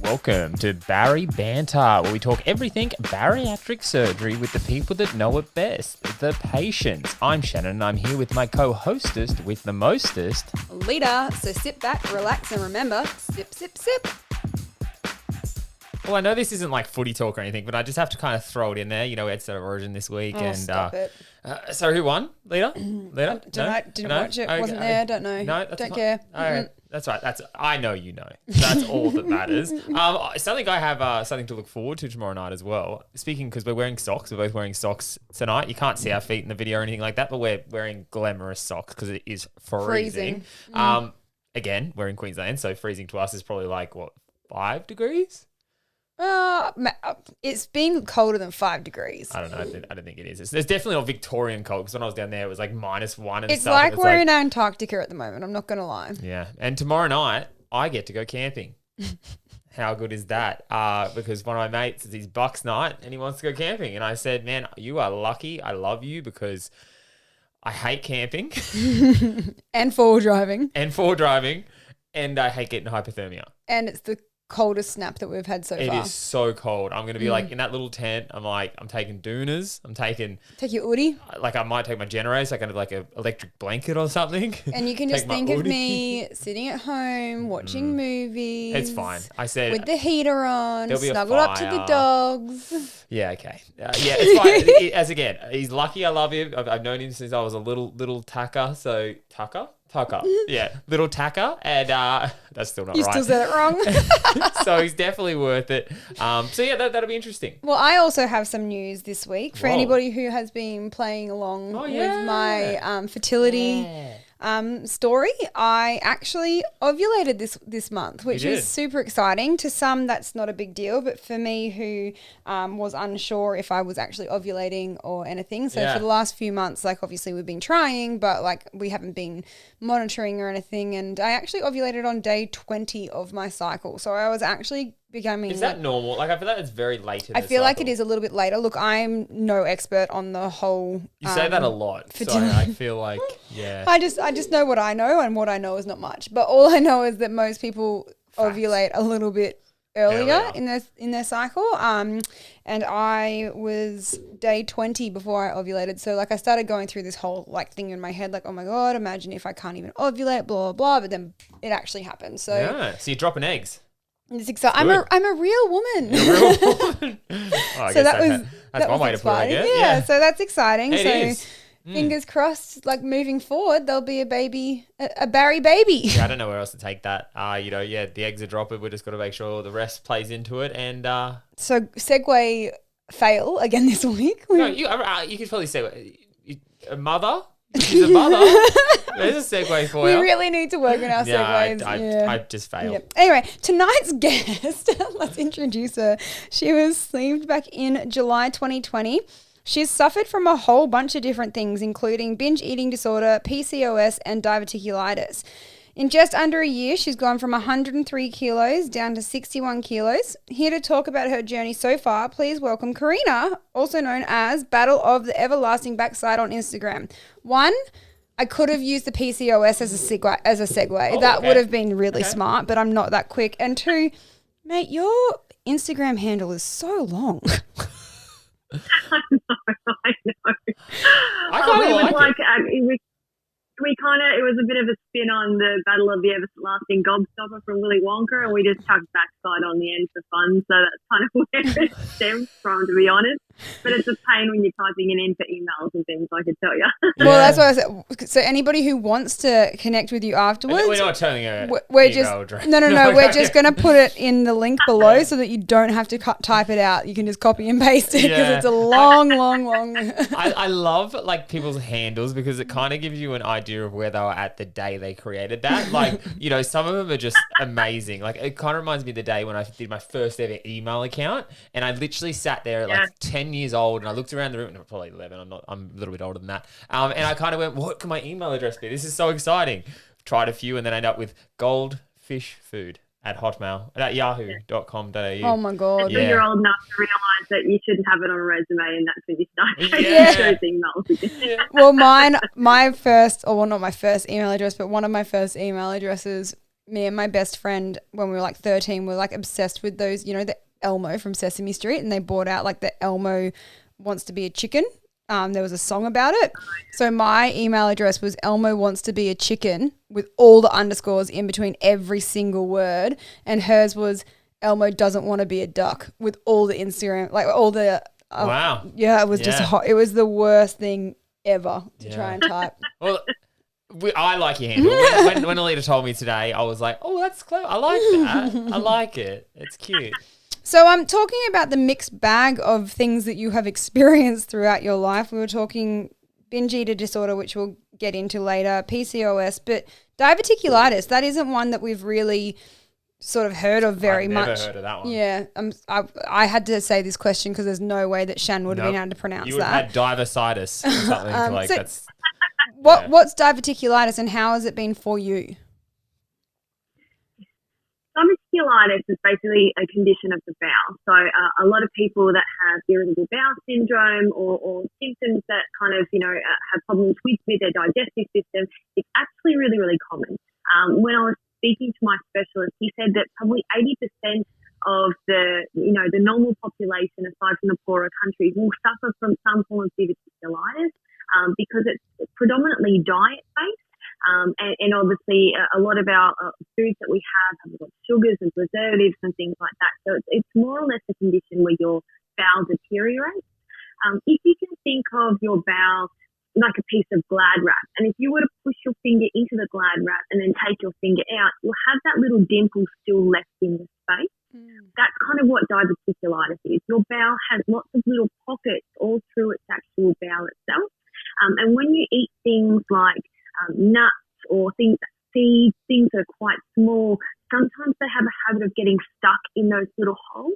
Welcome to BARI Banter, where we talk everything bariatric surgery with the people that know it best, the patients. I'm Shannon, and I'm here with my co-hostess with the mostest, Lita. So sit back, relax, and remember, sip, sip, sip. Well, I know this isn't like footy talk or anything, but I just have to kind of throw it in there. You know, we had State of Origin this week. Stop it. So who won? Lita? Lita? Didn't watch it. Okay. Wasn't there. Don't know. No, that's don't fine. care. All right. That's right. I know you know. That's all that matters. Something I have something to look forward to tomorrow night as well. Speaking, because we're wearing socks. We're both wearing socks tonight. You can't see our feet in the video or anything like that, but we're wearing glamorous socks because it is freezing. Again, we're in Queensland, so freezing to us is probably like, what, 5 degrees? It's been colder than 5 degrees. I don't know. I don't think it is. There's definitely not Victorian cold, because when I was down there, it was like -1 and It's stuff. like we're in Antarctica at the moment. I'm not going to lie. Yeah. And tomorrow night, I get to go camping. How good is that? Because one of my mates, it's his Bucks night, and he wants to go camping. And I said, man, you are lucky. I love you, because I hate camping. And four driving. And I hate getting hypothermia. And it's the coldest snap that we've had so far. It is so cold. I'm going to be like in that little tent. I'm taking doonas. Take your Udi. Like I might take my generator, so I kind of like an electric blanket or something. And you can just think of me sitting at home watching movies. It's fine. I said with the heater on, there'll be snuggled up to the dogs. Yeah, okay. Yeah, it's fine. As again, he's lucky. I love him. I've known him since I was a little tacker. So Tucker. Yeah, little tacker, and that's still not right. You still said it wrong. So he's definitely worth it. So yeah, that'll be interesting. Well, I also have some news this week for anybody who has been playing along with my fertility story. I actually ovulated this month, which is super exciting. To some, that's not a big deal, but for me, who was unsure if I was actually ovulating or anything. So for the last few months, like obviously we've been trying, but like we haven't been monitoring or anything. And I actually ovulated on day 20 of my cycle. So I was actually becoming... Is that normal? Like I feel like it's very late in I feel like it is a little bit later. Look, I'm no expert on the whole... You say that a lot. So I feel like, yeah. I just know what I know, and what I know is not much. But all I know is that most people ovulate a little bit earlier in their cycle. And I was day 20 before I ovulated. So like I started going through this whole like thing in my head, like, oh my God, imagine if I can't even ovulate, blah, blah, blah. But then it actually happened. So so you're dropping eggs. It's exciting. I'm a real woman. You're a real woman. So that's one way to put it, I guess. Yeah, so that's exciting. It is. Fingers crossed, like moving forward, there'll be a baby, a Barry baby. Yeah, I don't know where else to take that. The eggs are dropping. We just got to make sure the rest plays into it. And so segue fail again this week. No, you could probably say a mother. She's a mother. There's a segue for you. We really need to work on our segues. I just failed. Yep. Anyway, tonight's guest, let's introduce her. She was sleeved back in July 2020. She's suffered from a whole bunch of different things, including binge eating disorder, PCOS, and diverticulitis. In just under a year, she's gone from 103 kilos down to 61 kilos. Here to talk about her journey so far, please welcome Corina, also known as Battle of the Everlasting Backside on Instagram. One, I could have used the PCOS as a segue. That would have been really smart, but I'm not that quick. And two, mate, your Instagram handle is so long. I know. I kind of like it. It was a bit of a spin on the Battle of the Everlasting Gobstopper from Willy Wonka, and we just tucked backside on the end for fun. So that's kind of where it stems from, to be honest. But it's a pain when you're typing it in for emails and things, I can tell you. Well, that's what I said. So anybody who wants to connect with you afterwards, we're not telling her. We're just no. We're just going to put it in the link below so that you don't have to type it out. You can just copy and paste it because it's a long. I love like people's handles because it kind of gives you an idea of where they were at the day they created that. Like, you know, some of them are just amazing. Like it kind of reminds me of the day when I did my first ever email account, and I literally sat there at like 10 years old, and I looked around the room, and I'm probably 11. I'm a little bit older than that. And I kind of went, what can my email address be? This is so exciting. Tried a few and then end up with goldfishfood at hotmail at yahoo.com.au. Oh my God. So you're old enough to realise that you shouldn't have it on a resume, and that's when you start those emails again. Well, my first, or well, not my first email address, but one of my first email addresses me and my best friend, when we were like 13, were like obsessed with those, you know, the Elmo from Sesame Street, and they bought out like the Elmo wants to be a chicken. There was a song about it. So my email address was Elmo wants to be a chicken with all the underscores in between every single word. And hers was Elmo doesn't want to be a duck with all the Instagram, like all the. Wow. Yeah, it was just hot. It was the worst thing ever to try and type. Well, I like your handle. When Alita told me today, I was like, oh, that's clever. I like that. I like it. It's cute. So I'm talking about the mixed bag of things that you have experienced throughout your life. We were talking binge eater disorder, which we'll get into later, PCOS, but diverticulitis, that isn't one that we've really sort of heard of very much. I've never heard of that one. Yeah. I had to say this question because there's no way that Shan would have been able to pronounce that. You would have had diverticulitis or something like so that's... What's diverticulitis and how has it been for you? Diverticulitis is basically a condition of the bowel. So a lot of people that have irritable bowel syndrome or symptoms that kind of, have problems with their digestive system, it's actually really, really common. When I was speaking to my specialist, he said that probably 80% of the normal population, aside from the poorer countries, will suffer from some form of diverticulitis because it's predominantly diet-based. And obviously a lot of our foods that we have a lot of sugars and preservatives and things like that. So it's more or less a condition where your bowel deteriorates. If you can think of your bowel like a piece of Glad wrap, and if you were to push your finger into the Glad wrap and then take your finger out, you'll have that little dimple still left in the space. That's kind of what diverticulitis is. Your bowel has lots of little pockets all through its actual bowel itself. And when you eat things like nuts or things that seeds, things that are quite small, sometimes they have a habit of getting stuck in those little holes.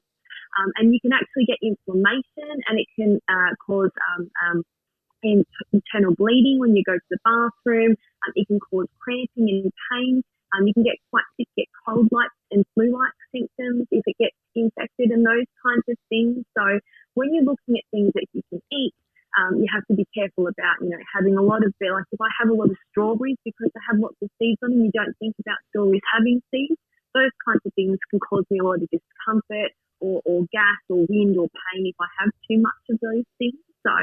And you can actually get inflammation, and it can cause internal bleeding when you go to the bathroom. It can cause cramping and pain. You can get quite sick, get cold-like and flu-like symptoms if it gets infected and those kinds of things. So when you're looking at things that you can eat, you have to be careful about, having a lot of, like if I have a lot of strawberries because they have lots of seeds on them, you don't think about strawberries having seeds. Those kinds of things can cause me a lot of discomfort or gas or wind or pain if I have too much of those things. So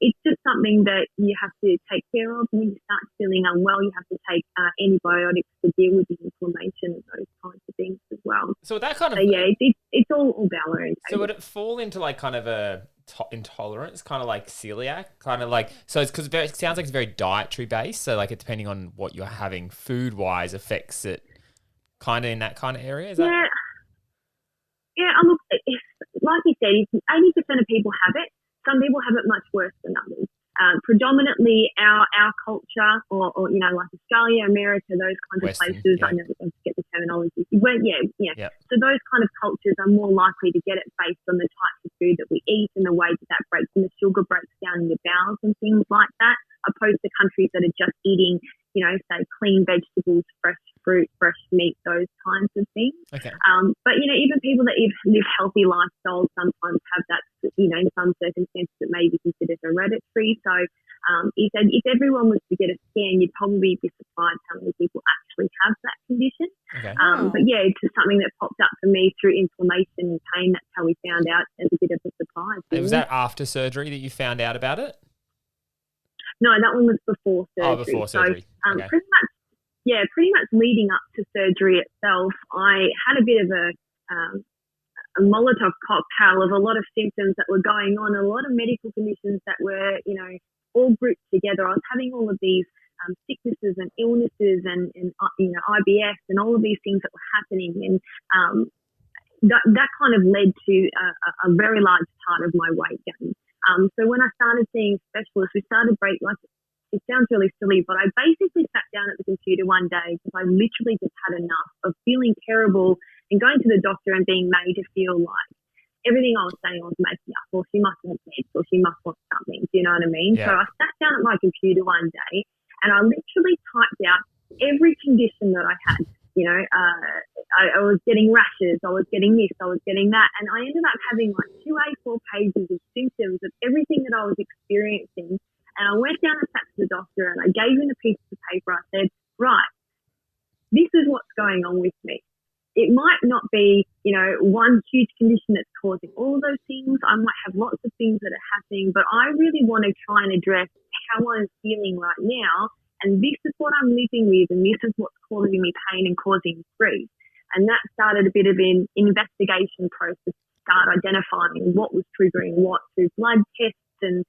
it's just something that you have to take care of. When you start feeling unwell, you have to take antibiotics to deal with the inflammation and those kinds of things as well. So that kind of... So it's all bowel oriented. So would it fall into like kind of a intolerance, kind of like celiac, kind of like... So it's because it sounds like it's very dietary based. So like it, depending on what you're having food wise affects it kind of in that kind of area. Is that... Yeah, look, like you said, 80% of people have it. Some people have it much worse than others. Predominantly our culture or like Australia, America, those kinds Western, of places, I know I forget the terminology. So those kind of cultures are more likely to get it based on the types of food that we eat and the way that breaks and the sugar breaks down in your bowels and things like that, opposed to countries that are just eating, say clean vegetables, fresh fruit, fresh meat, those kinds of things. Okay. But even people that live healthy lifestyles sometimes have that, in some circumstances it may be considered hereditary. So if everyone was to get a scan, you'd probably be surprised how many people actually have that condition. Okay. But it's just something that popped up for me through inflammation and pain. That's how we found out, as a bit of a surprise. Was that after surgery that you found out about it? No, that one was before surgery. Oh, before surgery. So Okay. pretty much leading up to surgery itself, I had a bit of a Molotov cocktail of a lot of symptoms that were going on, a lot of medical conditions that were, all grouped together. I was having all of these sicknesses and illnesses and IBS and all of these things that were happening. And that kind of led to a very large part of my weight gain. So when I started seeing specialists, we started it sounds really silly, but I basically sat down at the computer one day because I literally just had enough of feeling terrible and going to the doctor and being made to feel like everything I was saying I was making up, or she must want meds, or she must want something. Do you know what I mean? Yeah. So I sat down at my computer one day and I literally typed out every condition that I had. I was getting rashes, I was getting this, I was getting that, and I ended up having like 2 A4 pages of symptoms of everything that I was experiencing. And I went down and sat to the doctor and I gave him a piece of paper. I said, right, this is what's going on with me. It might not be, one huge condition that's causing all of those things. I might have lots of things that are happening, but I really want to try and address how I'm feeling right now. And this is what I'm living with, and this is what's causing me pain and causing grief. And that started a bit of an investigation process to start identifying what was triggering what through blood tests and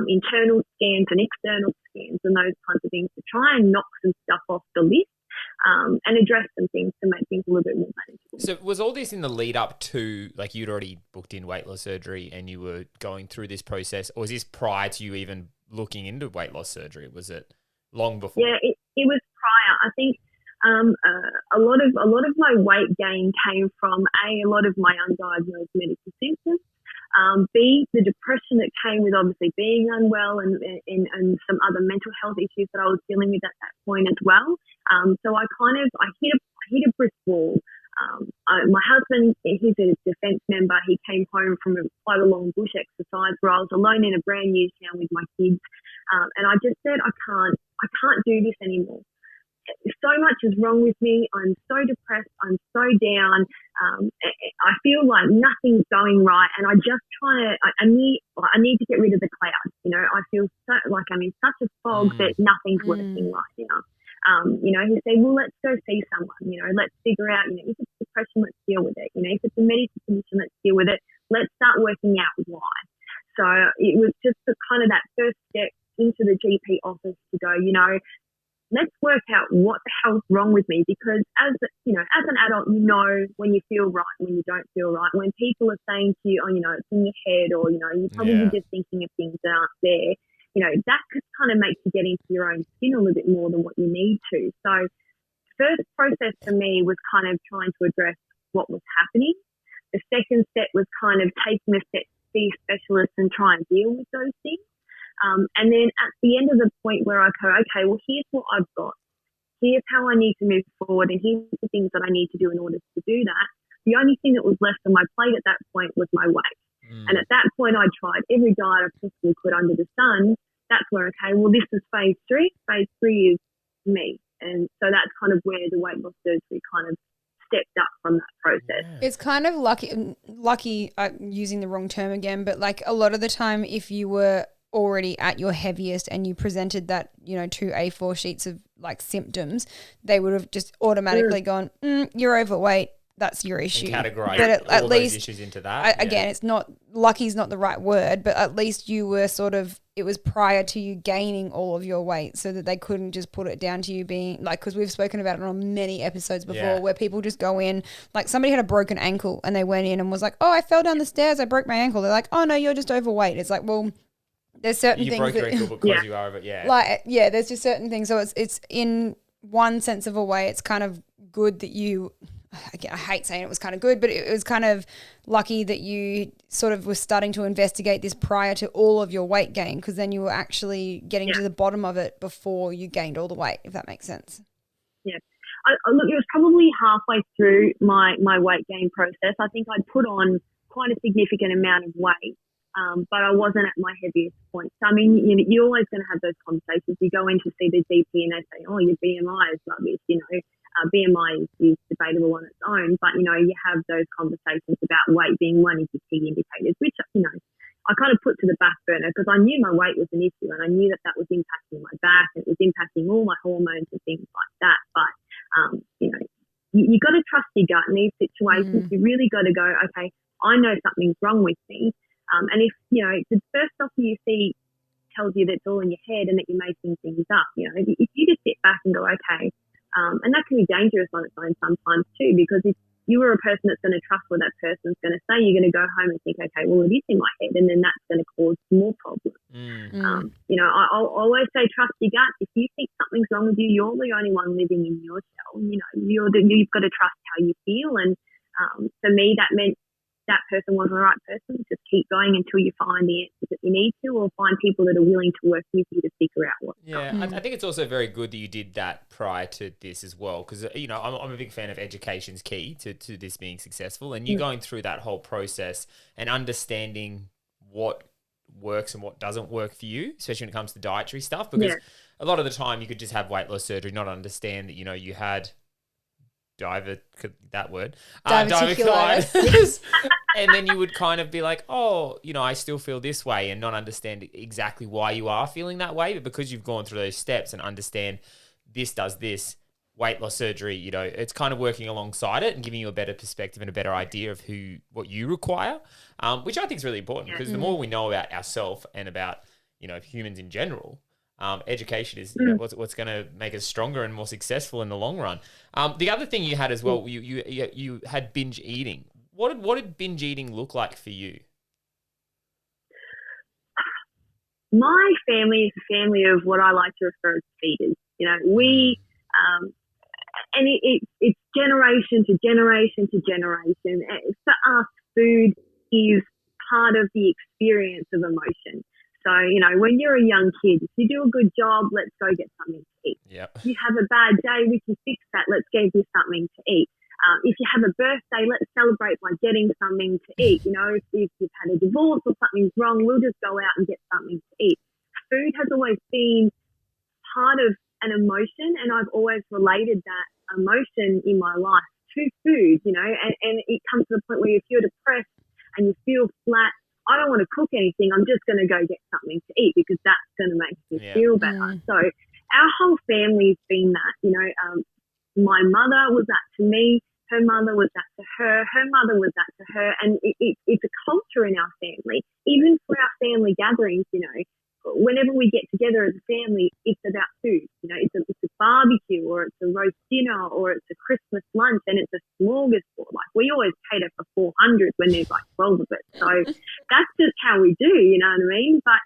internal scans and external scans and those kinds of things to try and knock some stuff off the list and address some things to make things a little bit more manageable. So was all this in the lead up to, like, you'd already booked in weight loss surgery and you were going through this process, or was this prior to you even looking into weight loss surgery? Was it long before? Yeah, it was prior. I think a lot of my weight gain came from a lot of my undiagnosed medical symptoms. B, the depression that came with obviously being unwell and some other mental health issues that I was dealing with at that point as well. So I hit a brick wall. My husband, he's a defence member. He came home from quite a long bush exercise where I was alone in a brand new town with my kids, and I just said, I can't do this anymore. So much is wrong with me. I'm so depressed. I'm so down. I feel like nothing's going right, and I need to get rid of the cloud. I feel so like I'm in such a fog that nothing's working right now. He said, well, let's go see someone. Let's figure out. If it's depression, let's deal with it. If it's a medical condition, let's deal with it. Let's start working out why. So it was just kind of that first step into the GP office to go, let's work out what the hell's wrong with me, because as an adult, when you feel right and when you don't feel right. When people are saying to you, it's in your head, or, you're probably just thinking of things that aren't there, that could kind of make you get into your own skin a little bit more than what you need to. So the first process for me was kind of trying to address what was happening. The second step was kind of taking a step to see specialists and try and deal with those things. And then at the end of the point where I go, okay, well, here's what I've got. Here's how I need to move forward, and here's the things that I need to do in order to do that. The only thing that was left on my plate at that point was my weight. And at that point, I tried every diet I possibly could under the sun. That's where, okay, well, this is phase 3. Phase 3 is me. And so that's kind of where the weight loss surgery kind of stepped up from that process. It's kind of lucky, using the wrong term again, but like a lot of the time, if you were already at your heaviest and you presented that, 2 A4 sheets of like symptoms, they would have just automatically gone, you're overweight. That's your issue. And categorize but at all least, those issues into that. Again, it's not, lucky's not the right word, but at least you were it was prior to you gaining all of your weight, so that they couldn't just put it down to you being like, because we've spoken about it on many episodes before where people just go in, like somebody had a broken ankle and they went in and was like, oh, I fell down the stairs, I broke my ankle. They're like, oh no, you're just overweight. It's like, well, there's certain things. You broke your ankle because you are, there's just certain things. So it's in one sense of a way, it's kind of good that you, I hate saying it was kind of good, but it was kind of lucky that you sort of were starting to investigate this prior to all of your weight gain, because then you were actually getting to the bottom of it before you gained all the weight, if that makes sense. Yeah. Look, it was probably halfway through my weight gain process. I think I'd put on quite a significant amount of weight, but I wasn't at my heaviest point. So, I mean, you're always going to have those conversations. You go in to see the GP and they say, oh, your BMI is rubbish, BMI is debatable on its own, but, you have those conversations about weight being one of the key indicators, which, I kind of put to the back burner because I knew my weight was an issue, and I knew that was impacting my back, and it was impacting all my hormones and things like that. But, you got to trust your gut in these situations. You really got to go, okay, I know something's wrong with me. And if, the first doctor you see tells you that it's all in your head and that you're making things up, if you just sit back and go, okay, and that can be dangerous on its own sometimes too, because if you were a person that's going to trust what that person's going to say, you're going to go home and think, okay, well, it is in my head, and then that's going to cause more problems. I'll always say trust your gut. If you think something's wrong with you, you're the only one living in your shell. You've got to trust how you feel. And for me, that meant that person wasn't the right person. Just keep going until you find the answers that you need to, or find people that are willing to work with you to figure out what's going on. I think it's also very good that you did that prior to this as well, because, I'm a big fan of education's key to this being successful, and you going through that whole process and understanding what works and what doesn't work for you, especially when it comes to dietary stuff, because a lot of the time you could just have weight loss surgery, not understand that, you had that word. Diverticulitis. And then you would kind of be like, oh, I still feel this way, and not understand exactly why you are feeling that way. But because you've gone through those steps and understand this does this, weight loss surgery, it's kind of working alongside it and giving you a better perspective and a better idea of what you require, which I think is really important, because the more we know about ourselves and about, humans in general, education is what's going to make us stronger and more successful in the long run. The other thing you had as well, you had binge eating. What did binge eating look like for you? My family is a family of what I like to refer as feeders. We and it's generation to generation to generation. For us, food is part of the experience of emotion. So, when you're a young kid, if you do a good job, let's go get something to eat. Yep. If you have a bad day, we can fix that. Let's give you something to eat. If you have a birthday, let's celebrate by getting something to eat. If you've had a divorce or something's wrong, we'll just go out and get something to eat. Food has always been part of an emotion, and I've always related that emotion in my life to food, and it comes to the point where if you're depressed and you feel flat, I don't want to cook anything. I'm just going to go get something to eat because that's going to make me feel better. So our whole family's been that, my mother was that to me. Her mother was that to her. Her mother was that to her. And it's a culture in our family. Even for our family gatherings, whenever we get together as a family, it's about food. It's a barbecue, or it's a roast dinner, or it's a Christmas lunch, and it's a smorgasbord. Like, we always cater for 400 when there's like 12 of it. So that's just how we do, you know what I mean? But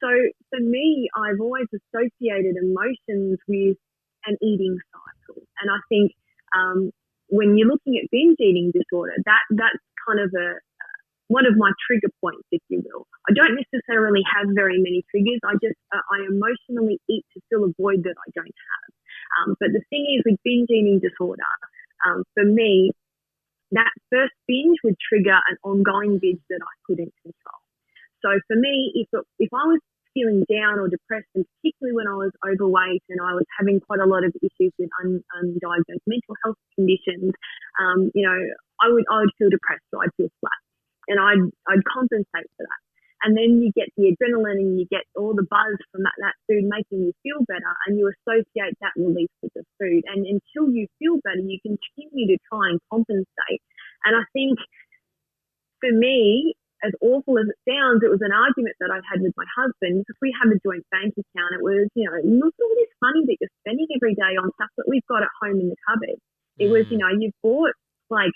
so for me, I've always associated emotions with an eating cycle. And I think when you're looking at binge eating disorder, that's kind of one of my trigger points, if you will. I don't necessarily have very many triggers. I emotionally eat to fill a void that I don't have. But the thing is, with binge eating disorder, for me, that first binge would trigger an ongoing binge that I couldn't control. So for me, if I was feeling down or depressed, and particularly when I was overweight and I was having quite a lot of issues with undiagnosed mental health conditions, I would feel depressed, or I'd feel flat. And I'd compensate for that. And then you get the adrenaline and you get all the buzz from that food making you feel better, and you associate that release with the food. And until you feel better, you continue to try and compensate. And I think for me, as awful as it sounds, it was an argument that I had with my husband. If we have a joint bank account, it was, look at all this money that you're spending every day on stuff that we've got at home in the cupboard. It was, you've bought like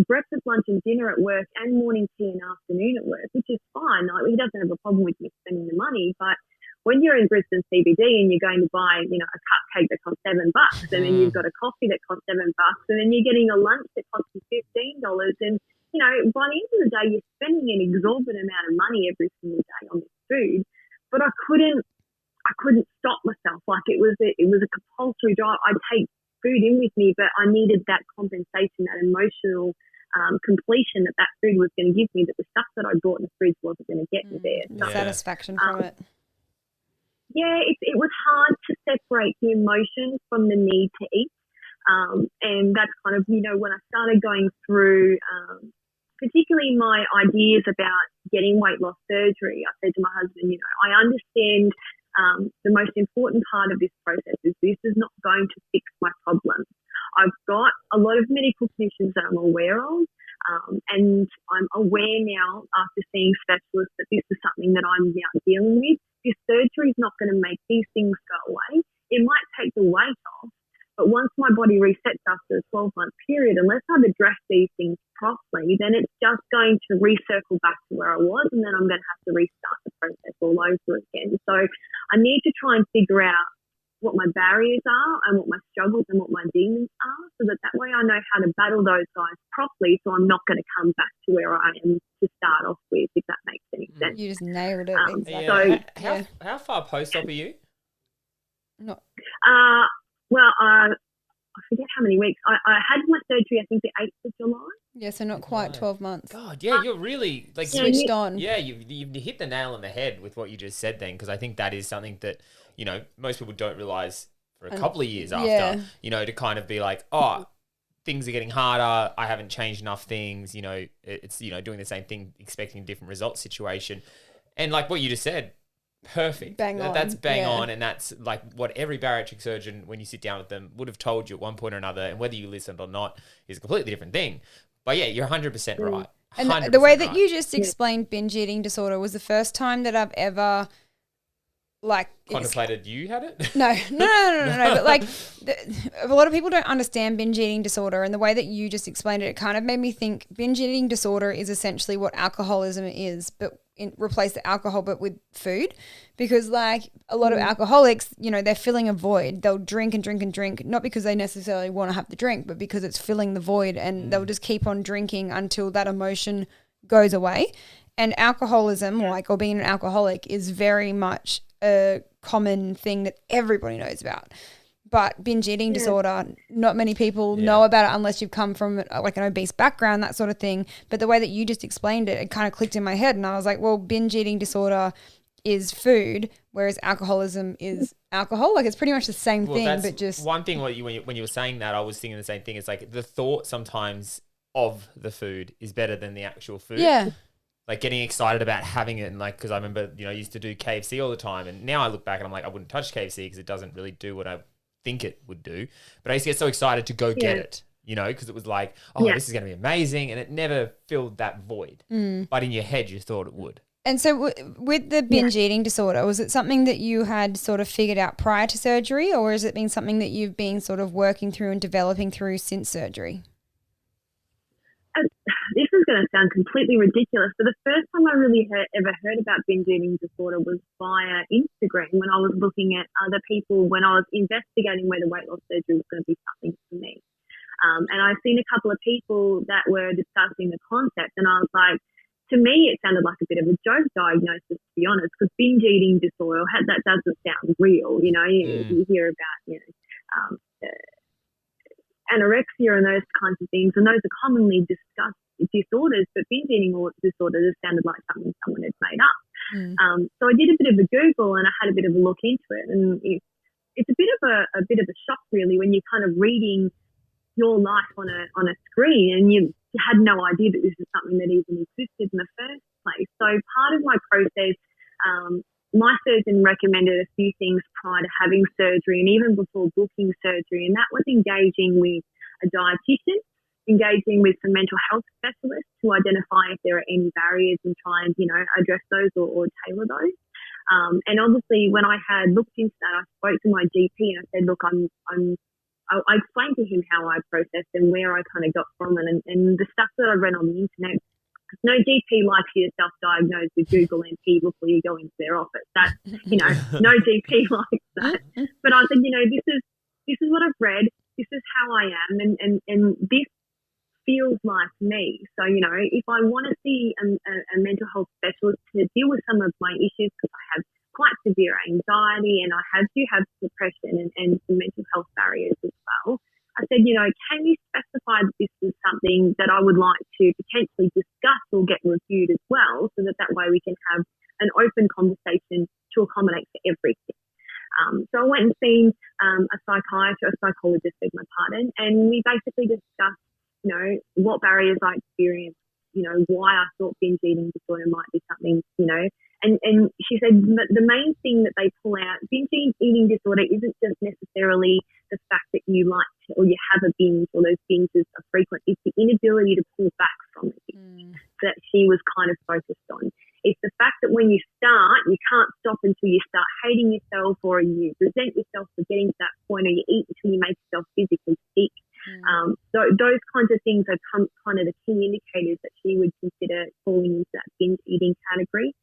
breakfast, lunch and dinner at work, and morning tea and afternoon at work, which is fine. Like, he doesn't have a problem with me spending the money. But when you're in Brisbane CBD and you're going to buy, a cupcake that costs $7, and then you've got a coffee that costs $7, and then you're getting a lunch that costs you $15, and by the end of the day, you're spending an exorbitant amount of money every single day on this food. But I couldn't stop myself. Like, it was a compulsory drive. I'd take food in with me, but I needed that compensation, that emotional completion that food was going to give me, that the stuff that I bought in the fridge wasn't going to get me there. So, satisfaction from it. Yeah, it was hard to separate the emotion from the need to eat. And that's kind of, when I started going through, particularly my ideas about getting weight loss surgery, I said to my husband, I understand the most important part of this process is this is not going to fix my problems. I've got a lot of medical conditions that I'm aware of, and I'm aware now after seeing specialists that this is something that I'm now dealing with. This surgery is not going to make these things go away. It might take the weight off, but once my body resets after a 12-month period, unless I've addressed these things properly, then it's just going to recircle back to where I was, and then I'm going to have to restart the process all over again. So I need to try and figure out what my barriers are and what my struggles and what my demons are, so that way I know how to battle those guys properly, so I'm not going to come back to where I am to start off with, if that makes any sense. You just nailed it. Exactly. How far post-op are you? No. Well, I forget how many weeks. I had my surgery, I think, the 8th of July. Yeah, so not quite 12 months. God, yeah, you're really like switched on. Yeah, you hit the nail on the head with what you just said then, because I think that is something that, most people don't realise for a couple of years after, to kind of be like, things are getting harder. I haven't changed enough things. You know, it's, you know, doing the same thing, expecting a different result situation. And like what you just said, perfect. Bang on. That's bang Yeah. on. And that's like what every bariatric surgeon, when you sit down with them, would have told you at one point or another. And whether you listened or not is a completely different thing. But yeah, you're 100% right. And 100% the way that right. you just explained binge eating disorder was the first time that I've ever like Contemplated you had it? No. But like, a lot of people don't understand binge eating disorder, and the way that you just explained it, it kind of made me think binge eating disorder is essentially what alcoholism is, but replace the alcohol, but with food. Because like a lot of alcoholics, you know, they're filling a void. They'll drink and drink and drink, not because they necessarily want to have the drink, but because it's filling the void, and they'll just keep on drinking until that emotion goes away. And alcoholism, or being an alcoholic, is very much a common thing that everybody knows about. But binge eating disorder, not many people know about it unless you've come from like an obese background, that sort of thing. But the way that you just explained it, it kind of clicked in my head, and I was like, well, binge eating disorder is food, whereas alcoholism is alcohol. Like, it's pretty much the same thing, but just one thing. When you were saying that, I was thinking the same thing. It's like the thought sometimes of the food is better than the actual food. Yeah. Like getting excited about having it, and like, because I remember, you know, I used to do KFC all the time, and now I look back and I'm like, I wouldn't touch KFC because it doesn't really do what I think it would do. But I used to get so excited to go get it, you know, because it was like, this is going to be amazing, and it never filled that void. But in your head, you thought it would. And so with the binge eating disorder, was it something that you had sort of figured out prior to surgery, or has it been something that you've been sort of working through and developing through since surgery? This is going to sound completely ridiculous, but the first time I really ever heard about binge eating disorder was via Instagram, when I was looking at other people, when I was investigating whether weight loss surgery was going to be something for me. And I've seen a couple of people that were discussing the concept, and I was like, to me, it sounded like a bit of a joke diagnosis, to be honest, because binge eating disorder, that doesn't sound real. You know, you hear about, you know, anorexia and those kinds of things, and those are commonly discussed disorders, but binge eating disorder just sounded like something someone had made up. So I did a bit of a Google, and I had a bit of a look into it, and it's a bit of a shock, really, when you're kind of reading your life on a screen, and you had no idea that this is something that even existed in the first place. So part of my process, my surgeon recommended a few things prior to having surgery and even before booking surgery, and that was engaging with a dietitian, engaging with some mental health specialists to identify if there are any barriers and try and, you know, address those or tailor those. And obviously, when I had looked into that, I spoke to my GP and I said, look, I explained to him how I processed and where I kind of got from it, and the stuff that I read on the internet. No GP likes you to self-diagnose with Google MP before you go into their office. That's, you know, no GP likes that. But I said, you know, this is what I've read. This is how I am, and this feels like me. So, you know, if I want to see a mental health specialist to deal with some of my issues, because I have quite severe anxiety and I do have depression and some mental health barriers as well, I said, you know, can you specify that this is something that I would like to potentially discuss or get reviewed as well, so that way we can have an open conversation to accommodate for everything. So I went and seen a psychologist, beg my pardon, and we basically discussed, you know, what barriers I experienced, you know, why I thought binge eating disorder might be something, you know. And she said the main thing that they pull out, binge eating disorder isn't just necessarily the fact that you like to, or you have a binge, or those binges are frequent. It's the inability to pull back from the binge that she was kind of focused on. It's the fact that when you start, you can't stop until you start hating yourself, or you resent yourself for getting to that point, or you eat until you make yourself physically sick. So those kinds of things are kind of the key indicators that she would consider falling into that binge eating category.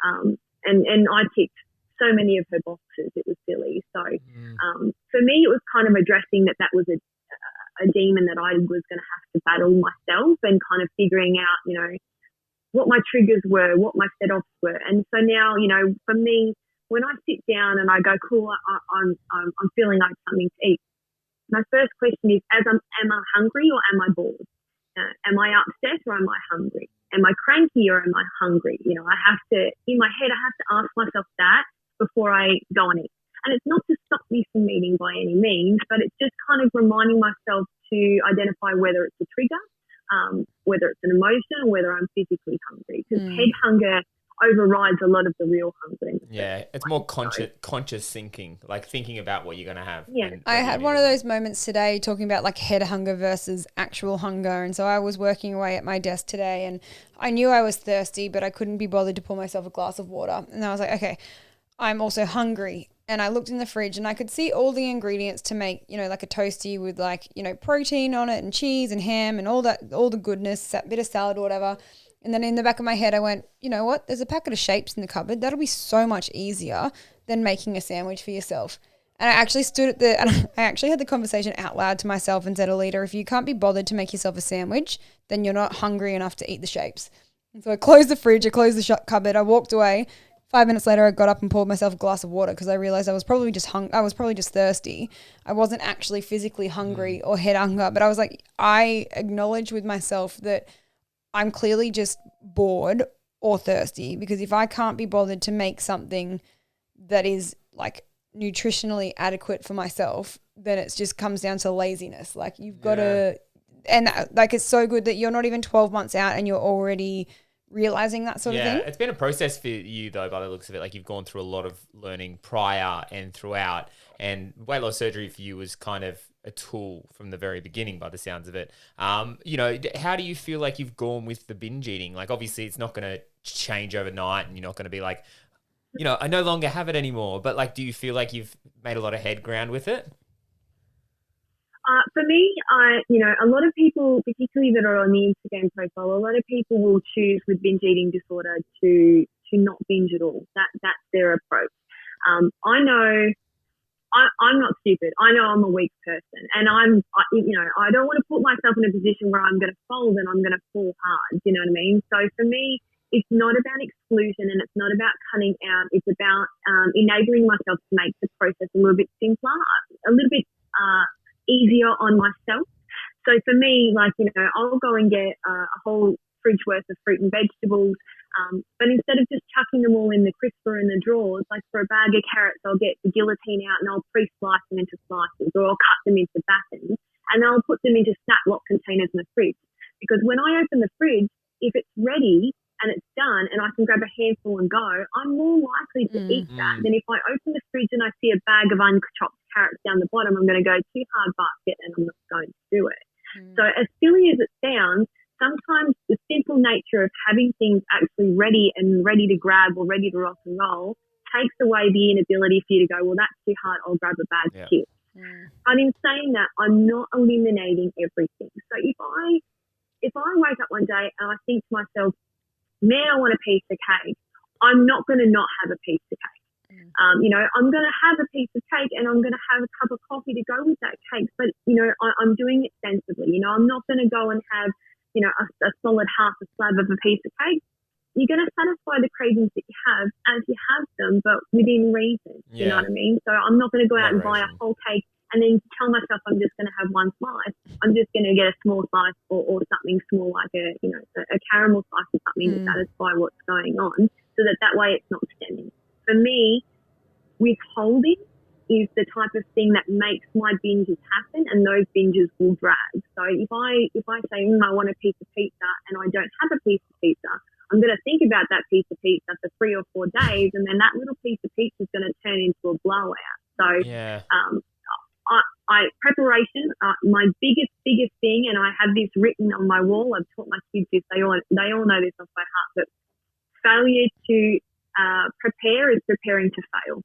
And I ticked so many of her boxes, it was silly. So for me, it was kind of addressing that was a demon that I was going to have to battle myself, and kind of figuring out, you know, what my triggers were, what my set-offs were. And so now, you know, for me, when I sit down and I go, cool, I'm feeling like something to eat, my first question is, am I hungry or am I bored? Am I upset or am I hungry? Am I cranky or am I hungry? You know, in my head, I have to ask myself that before I go and eat. And it's not to stop me from eating by any means, but it's just kind of reminding myself to identify whether it's a trigger, whether it's an emotion, or whether I'm physically hungry. Because head hunger overrides a lot of the real hunger. Yeah, it's more conscious thinking, like thinking about what you're going to have. Yeah. I had one of those moments today talking about like head hunger versus actual hunger. And so I was working away at my desk today and I knew I was thirsty, but I couldn't be bothered to pour myself a glass of water. And I was like, okay, I'm also hungry. And I looked in the fridge and I could see all the ingredients to make, you know, like a toasty with like, you know, protein on it and cheese and ham and all the goodness, that bit of salad or whatever. And then in the back of my head, I went, you know what? There's a packet of shapes in the cupboard. That'll be so much easier than making a sandwich for yourself. And I actually I actually had the conversation out loud to myself and said, Alita, if you can't be bothered to make yourself a sandwich, then you're not hungry enough to eat the shapes. And so I closed the fridge, I closed the cupboard, I walked away. 5 minutes later, I got up and poured myself a glass of water because I realized I was probably just thirsty. I wasn't actually physically hungry or head hunger, but I was like, I acknowledge with myself that I'm clearly just bored or thirsty, because if I can't be bothered to make something that is like nutritionally adequate for myself, then it just comes down to laziness. Like you've got to, and like it's so good that you're not even 12 months out and you're already realizing that sort of thing. It's been a process for you though, by the looks of it. Like you've gone through a lot of learning prior and throughout, and weight loss surgery for you was kind of a tool from the very beginning by the sounds of it. You know, how do you feel like you've gone with the binge eating? Like obviously it's not going to change overnight and you're not going to be like, you know, I no longer have it anymore, but like, do you feel like you've made a lot of head ground with it? For me, a lot of people, particularly that are on the Instagram profile, a lot of people will choose with binge eating disorder to not binge at all. That's their approach. I know I'm not stupid. I know I'm a weak person, and I don't want to put myself in a position where I'm going to fold and I'm going to fall hard. You know what I mean? So for me, it's not about exclusion and it's not about cutting out. It's about enabling myself to make the process a little bit simpler, a little bit easier on myself. So for me, like, you know, I'll go and get a whole fridge worth of fruit and vegetables, but instead of just chucking them all in the crisper in the drawers, like for a bag of carrots, I'll get the guillotine out and I'll pre-slice them into slices, or I'll cut them into batons, and I'll put them into snap lock containers in the fridge. Because when I open the fridge, if it's ready and it's done and I can grab a handful and go, I'm more likely to eat that than if I open the fridge and I see a bag of unchopped carrots down the bottom. I'm going to go too hard basket and I'm not going to do it. So as silly as it sounds, sometimes the simple nature of having things actually ready and ready to grab or ready to rock and roll takes away the inability for you to go, well, that's too hard, I'll grab a bag of chips. And in saying that, I'm not eliminating everything. So if I wake up one day and I think to myself, man, I want a piece of cake, I'm not going to not have a piece of cake. I'm going to have a piece of cake and I'm going to have a cup of coffee to go with that cake. But, you know, I'm doing it sensibly. You know, I'm not going to go and have, you know, a solid half a slab of a piece of cake. You're going to satisfy the cravings that you have as you have them, but within reason. You know what I mean? So I'm not going to go out and buy a whole cake and then tell myself I'm just going to have one slice. I'm just going to get a small slice or something small like a caramel slice or something to satisfy what's going on, so that way it's not stemming. For me, withholding is the type of thing that makes my binges happen, and those binges will drag. So if I say, I want a piece of pizza and I don't have a piece of pizza, I'm going to think about that piece of pizza for 3 or 4 days, and then that little piece of pizza is going to turn into a blowout. So preparation, my biggest thing, and I have this written on my wall. I've taught my kids this. They all know this off by heart. But failure to prepare is preparing to fail.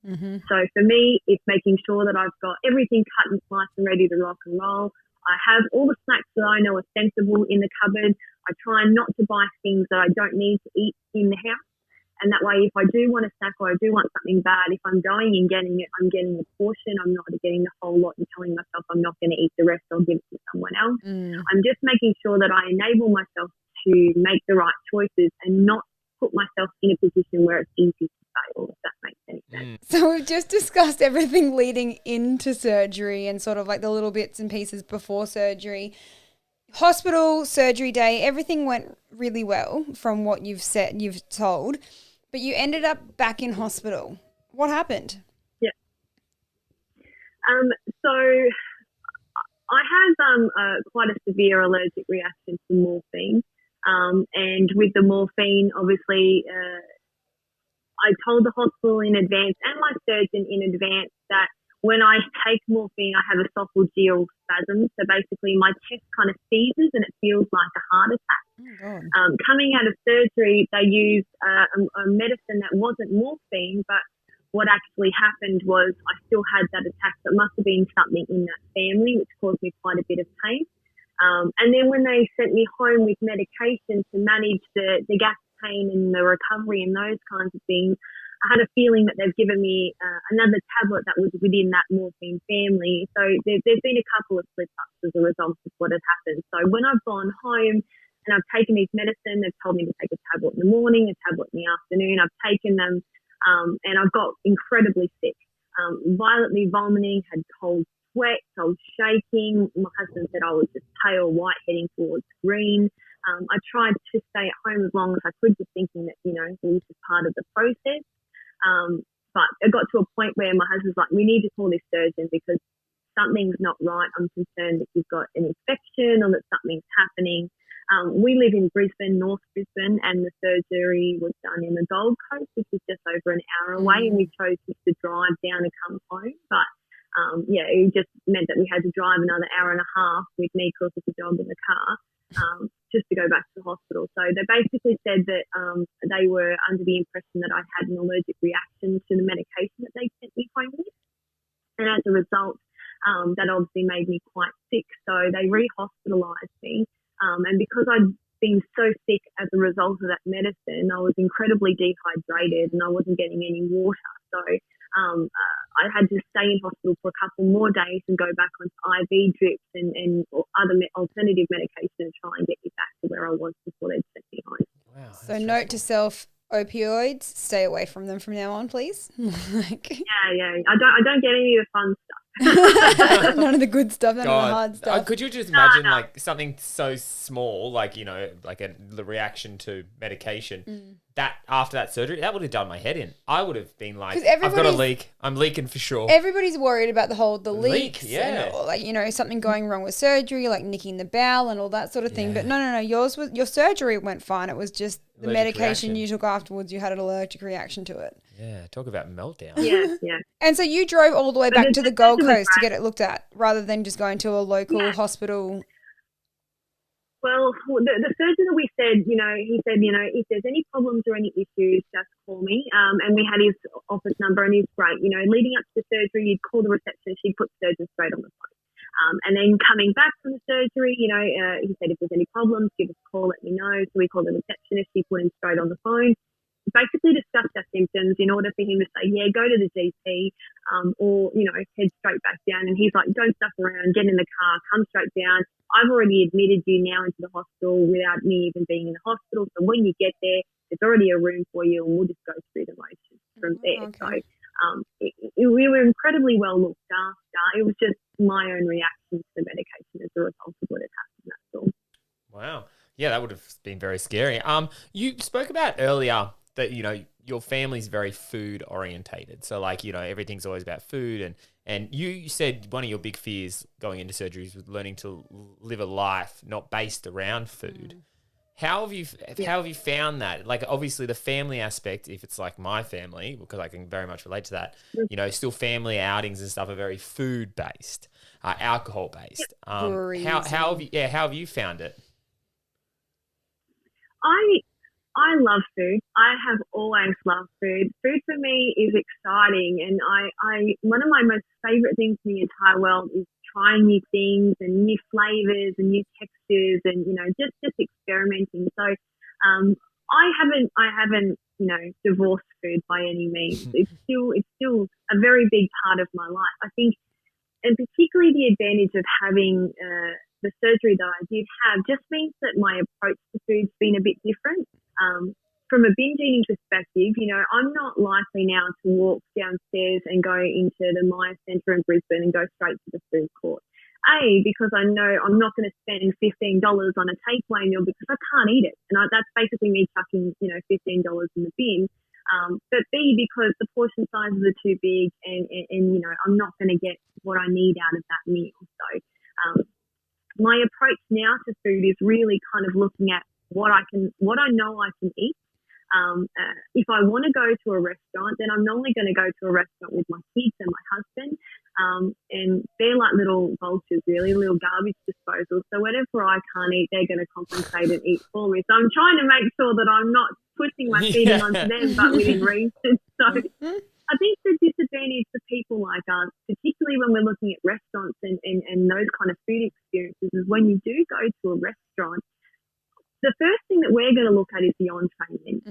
So for me, it's making sure that I've got everything cut and sliced and ready to rock and roll. I have all the snacks that I know are sensible in the cupboard. I try not to buy things that I don't need to eat in the house. And that way, if I do want a snack or I do want something bad, if I'm going and getting it, I'm getting a portion. I'm not getting the whole lot and telling myself I'm not going to eat the rest. I'll give it to someone else. I'm just making sure that I enable myself to make the right choices and not put myself in a position where it's easy to fail, if that makes any sense. So we've just discussed everything leading into surgery and sort of like the little bits and pieces before surgery. Hospital, surgery day, everything went really well from what you've told, but you ended up back in hospital. What happened? Yeah. So I have quite a severe allergic reaction to morphine. And with the morphine, obviously, I told the hospital in advance and my surgeon in advance that when I take morphine, I have esophageal spasms. So basically my chest kind of seizes and it feels like a heart attack. Oh, Coming out of surgery, they used a medicine that wasn't morphine, but what actually happened was I still had that attack. So it must have been something in that family, which caused me quite a bit of pain. And then when they sent me home with medication to manage the gas pain and the recovery and those kinds of things, I had a feeling that they've given me another tablet that was within that morphine family. So there's been a couple of slip-ups as a result of what had happened. So when I've gone home and I've taken these medicine, they've told me to take a tablet in the morning, a tablet in the afternoon. I've taken them and I've got incredibly sick, violently vomiting, had cold sweats, I was shaking. My husband said I was just pale white heading towards green. I tried to stay at home as long as I could, just thinking that, this is part of the process. But it got to a point where my husband's like, we need to call this surgeon because something's not right. I'm concerned that you've got an infection or that something's happening. We live in Brisbane, North Brisbane, and the surgery was done in the Gold Coast, which is just over an hour away, and we chose just to drive down and come home. But it just meant that we had to drive another hour and a half with me cooking the dog in the car just to go back to the hospital. So they basically said that they were under the impression that I had an allergic reaction to the medication that they sent me home with. And as a result, that obviously made me quite sick. So they re-hospitalised me. And because I'd been so sick as a result of that medicine, I was incredibly dehydrated and I wasn't getting any water. So I had to stay in hospital for a couple more days and go back on IV drips and other alternative medication to try and get me back to where I was before they'd sent me home. Wow. So note to self, opioids, stay away from them from now on, please. Yeah. I don't get any of the fun stuff. None of the good stuff, none of the hard stuff. Could you just imagine like something so small, like, the reaction to medication, that after that surgery, that would have done my head in. I would have been like, I've got a leak. I'm leaking for sure. Everybody's worried about the leaks yeah. and something going wrong with surgery, like nicking the bowel and all that sort of thing. But no, your surgery went fine. It was just the medication you took afterwards, you had an allergic reaction to it. Yeah, talk about meltdown. Yeah. And so you drove all the way back to the Gold Coast to get it looked at rather than just going to a local hospital. Well, the surgeon that we said, he said, if there's any problems or any issues, just call me. And we had his office number and he's great. Leading up to the surgery, you'd call the receptionist, she'd put the surgeon straight on the phone. And then coming back from the surgery, he said, if there's any problems, give us a call, let me know. So we called the receptionist, she put him straight on the phone. Basically discussed our symptoms in order for him to say, go to the GP or, head straight back down. And he's like, don't stuff around, get in the car, come straight down. I've already admitted you now into the hospital without me even being in the hospital. So when you get there, there's already a room for you and we'll just go through the motions from there. Okay. So we were incredibly well looked after. It was just my own reaction to the medication as a result of what had happened. That's all. Wow. Yeah, that would have been very scary. You spoke about earlier that, your family's very food orientated. So everything's always about food. And you said one of your big fears going into surgeries was learning to live a life not based around food. How have you found that? Like, obviously the family aspect, if it's like my family, because I can very much relate to that, still family outings and stuff are very food based, alcohol based. How have you found it? I love food. I have always loved food. Food for me is exciting, and I one of my most favourite things in the entire world is trying new things and new flavours and new textures, and just experimenting. So I haven't divorced food by any means. It's still a very big part of my life. I think, and particularly the advantage of having the surgery that I did have just means that my approach to food's been a bit different. From a binge eating perspective, I'm not likely now to walk downstairs and go into the Maya Centre in Brisbane and go straight to the food court. Because I know I'm not going to spend $15 on a takeaway meal because I can't eat it. And that's basically me chucking, $15 in the bin. But B, because the portion sizes are too big and I'm not going to get what I need out of that meal. So My approach now to food is really kind of looking at what I know I can eat. If I want to go to a restaurant, then I'm normally going to go to a restaurant with my kids and my husband. And they're like little vultures, really, little garbage disposals. So whatever I can't eat, they're going to compensate and eat for me. So I'm trying to make sure that I'm not pushing my feeding onto them, but within reason. So I think the disadvantage for people like us, particularly when we're looking at restaurants and those kind of food experiences, is when you do go to a restaurant, the first thing that we're going to look at is the entree menu.